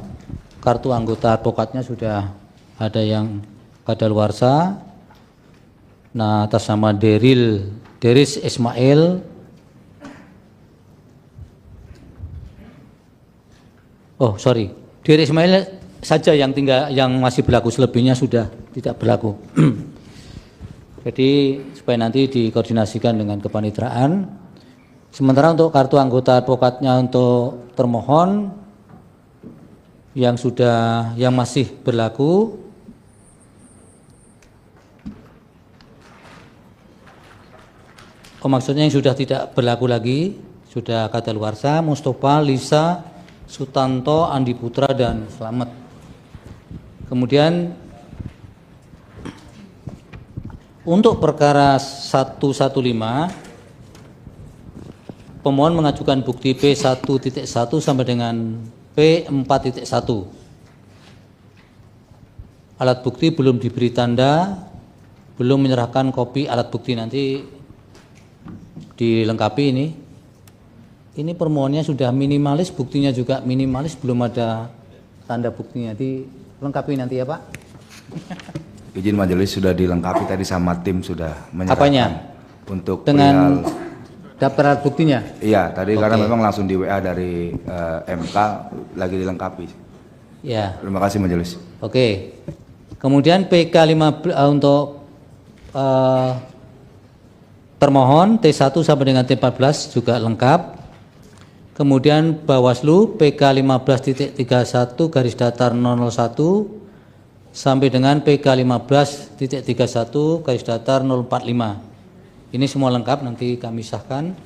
kartu anggota advokatnya sudah ada yang kadaluarsa. Nah, atas nama Deris Ismail. Oh, sorry. Deris Ismail saja yang masih berlaku, selebihnya sudah tidak berlaku. Jadi supaya nanti dikoordinasikan dengan kepanitraan. Sementara untuk kartu anggota advokatnya untuk termohon yang masih berlaku, maksudnya yang sudah tidak berlaku lagi, sudah kadaluarsa, Mustafa, Lisa, Sutanto, Andi Putra, dan Slamet. Kemudian untuk perkara 115, pemohon mengajukan bukti P1.1 sampai dengan P4.1. Alat bukti belum diberi tanda, belum menyerahkan kopi alat bukti, nanti dilengkapi ini. Ini permohonnya sudah minimalis, buktinya juga minimalis, belum ada tanda buktinya. Dilengkapi nanti ya Pak. Izin majelis sudah dilengkapi tadi sama tim sudah menyerahkan. Apanya? Untuk dengan daftar alat buktinya? Iya, tadi karena memang langsung di WA dari MK lagi dilengkapi. Ya. Terima kasih majelis. Oke. Kemudian PK15 untuk termohon T1 sampai dengan T14 juga lengkap. Kemudian Bawaslu PK 15.31 garis datar 001 sampai dengan PK 15.31 garis datar 045. Ini semua lengkap, nanti kami sahkan.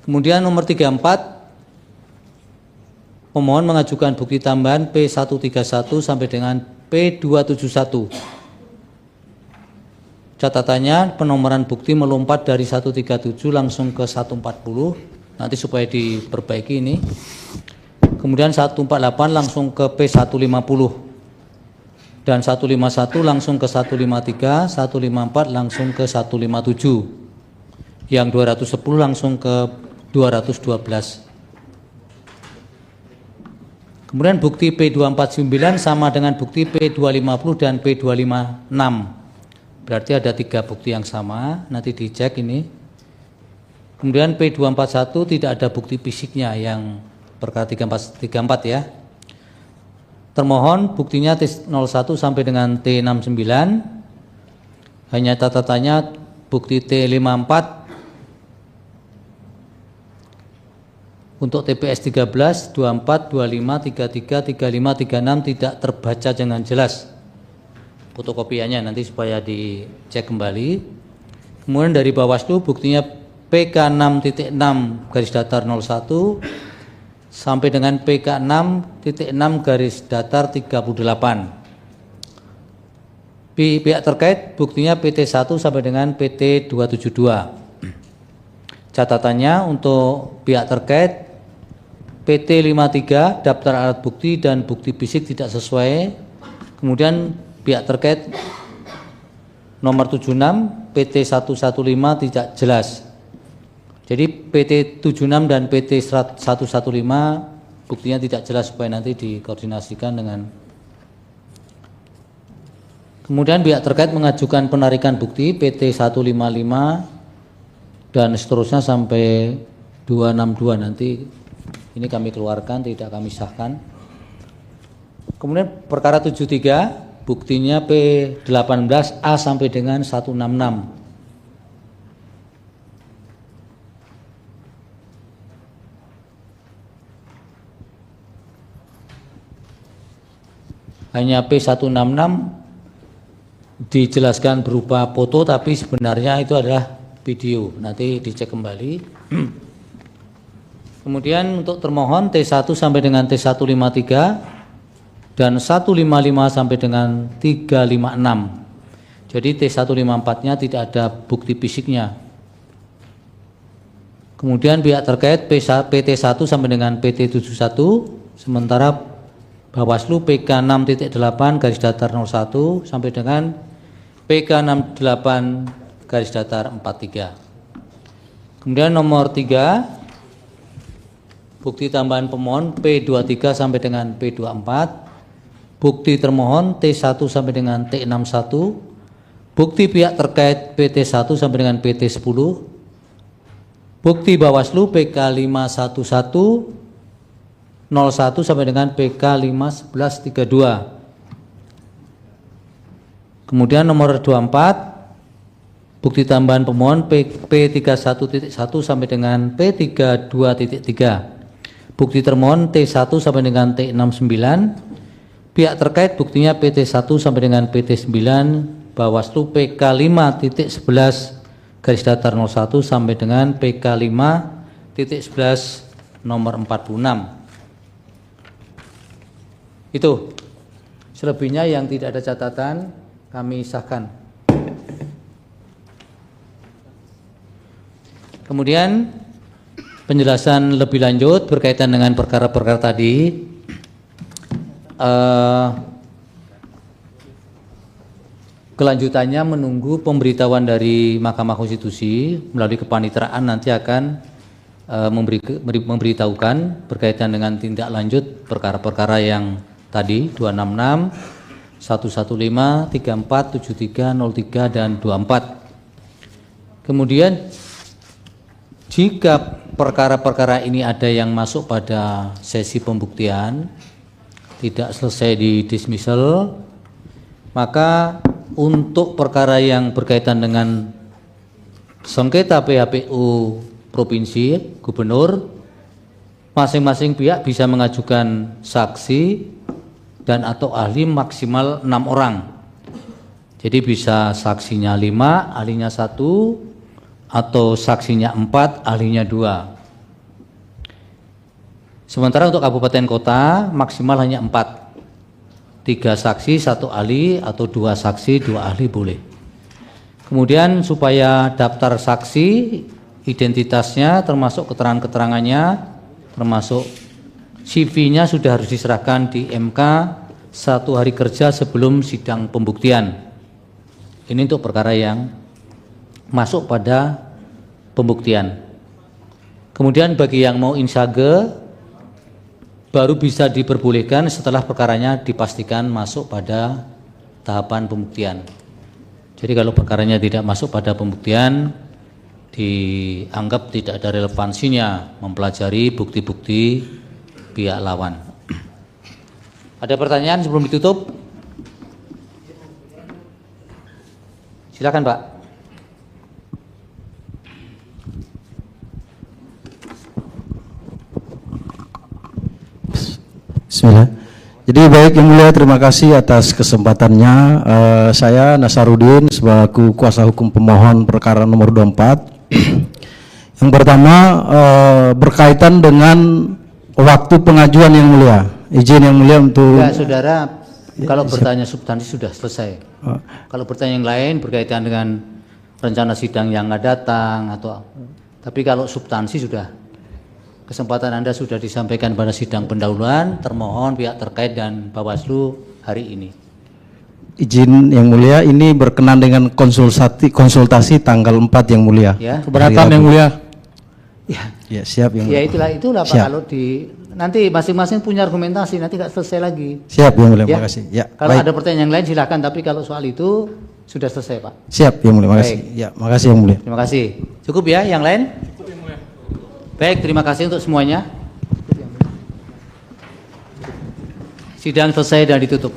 Kemudian nomor 34, pemohon mengajukan bukti tambahan P131 sampai dengan P271. Catatannya penomoran bukti melompat dari 137 langsung ke 140. Nanti supaya diperbaiki ini. Kemudian 148 langsung ke P150 dan 151 langsung ke 153, 154 langsung ke 157, yang 210 langsung ke 212. Kemudian bukti P249 sama dengan bukti P250 dan P256. Berarti ada 3 bukti yang sama, nanti dicek ini. Kemudian P241 tidak ada bukti fisiknya yang perkara 34 ya. Termohon buktinya T01 sampai dengan T69. Hanya catatannya bukti T54 untuk TPS 13, 24, 25, 33, 35, 36 tidak terbaca dengan jelas fotokopiannya, nanti supaya dicek kembali. Kemudian dari Bawaslu buktinya PK 6.6 garis datar 01 sampai dengan PK 6.6 garis datar 38. Pihak terkait buktinya PT1 sampai dengan PT272. Catatannya untuk pihak terkait PT53 daftar alat bukti dan bukti fisik tidak sesuai. Kemudian pihak terkait nomor 76 PT115 tidak jelas. Jadi PT 76 dan PT 115 buktinya tidak jelas, supaya nanti dikoordinasikan dengan. Kemudian pihak terkait mengajukan penarikan bukti PT 155 dan seterusnya sampai 262, nanti ini kami keluarkan, tidak kami sahkan. Kemudian perkara 73 buktinya P18A sampai dengan 166. Hanya P166 dijelaskan berupa foto, tapi sebenarnya itu adalah video. Nanti dicek kembali. Kemudian untuk termohon T1 sampai dengan T153 dan 155 sampai dengan 356. Jadi T154-nya tidak ada bukti fisiknya. Kemudian pihak terkait PT1 sampai dengan PT71, sementara Bawaslu PK 6.8 garis datar 01 sampai dengan PK 68 garis datar 43. Kemudian nomor 3, bukti tambahan pemohon P23 sampai dengan P24, bukti termohon T1 sampai dengan T61, bukti pihak terkait PT1 sampai dengan PT10, bukti Bawaslu PK 51101 sampai dengan PK 51132. Kemudian nomor 24, bukti tambahan pemohon P31.1 sampai dengan P32.3. Bukti termohon T1 sampai dengan T69, pihak terkait buktinya PT1 sampai dengan PT9, Bawaslu PK 5.11 garis datar 01 sampai dengan PK 5.11 nomor 46. Itu selebihnya yang tidak ada catatan kami sahkan. Kemudian penjelasan lebih lanjut berkaitan dengan perkara-perkara tadi. Kelanjutannya menunggu pemberitahuan dari Mahkamah Konstitusi melalui kepanitraan nanti akan memberitahukan berkaitan dengan tindak lanjut perkara-perkara yang tadi 266, 115, 34, 73, 03 dan 24. Kemudian jika perkara-perkara ini ada yang masuk pada sesi pembuktian tidak selesai di dismissal, maka untuk perkara yang berkaitan dengan sengketa PHPU provinsi, gubernur, masing-masing pihak bisa mengajukan saksi dan atau ahli maksimal 6 orang. Jadi bisa saksinya 5, ahlinya 1, atau saksinya 4, ahlinya 2. Sementara untuk kabupaten kota maksimal hanya 4. 3 saksi, 1 ahli, atau 2 saksi, 2 ahli boleh. Kemudian supaya daftar saksi, identitasnya termasuk keterangan-keterangannya, termasuk CV-nya sudah harus diserahkan di MK 1 hari kerja sebelum sidang pembuktian. Ini untuk perkara yang masuk pada pembuktian. Kemudian bagi yang mau insage baru bisa diperbolehkan setelah perkaranya dipastikan masuk pada tahapan pembuktian. Jadi kalau perkaranya tidak masuk pada pembuktian, dianggap tidak ada relevansinya mempelajari bukti-bukti pihak lawan. Ada pertanyaan sebelum ditutup? Silakan Pak. Bismillah. Jadi baik Yang Mulia, terima kasih atas kesempatannya. Saya Nasaruddin selaku kuasa hukum pemohon perkara nomor 24. Yang pertama berkaitan dengan waktu pengajuan Yang Mulia. Izin Yang Mulia untuk. Ya, saudara, kalau bertanya substansi sudah selesai. Kalau bertanya yang lain berkaitan dengan rencana sidang yang nggak datang atau, tapi kalau substansi sudah. Kesempatan Anda sudah disampaikan pada sidang pendahuluan, termohon pihak terkait dan Bawaslu hari ini. Izin Yang Mulia, ini berkenan dengan konsultasi tanggal 4 Yang Mulia. Ya. Keberatan Yang Mulia. Ya, siap Yang Mulia. Ya itulah Pak, kalau nanti masing-masing punya argumentasi, nanti nggak selesai lagi. Siap Yang Mulia, terima kasih. Ya, kalau baik. ada pertanyaan yang lain silakan, tapi kalau soal itu sudah selesai Pak. Siap Yang Mulia, terima kasih. Ya, makasih Yang Mulia. Terima kasih. Cukup ya, yang lain? Baik, terima kasih untuk semuanya. Sidang selesai dan ditutup.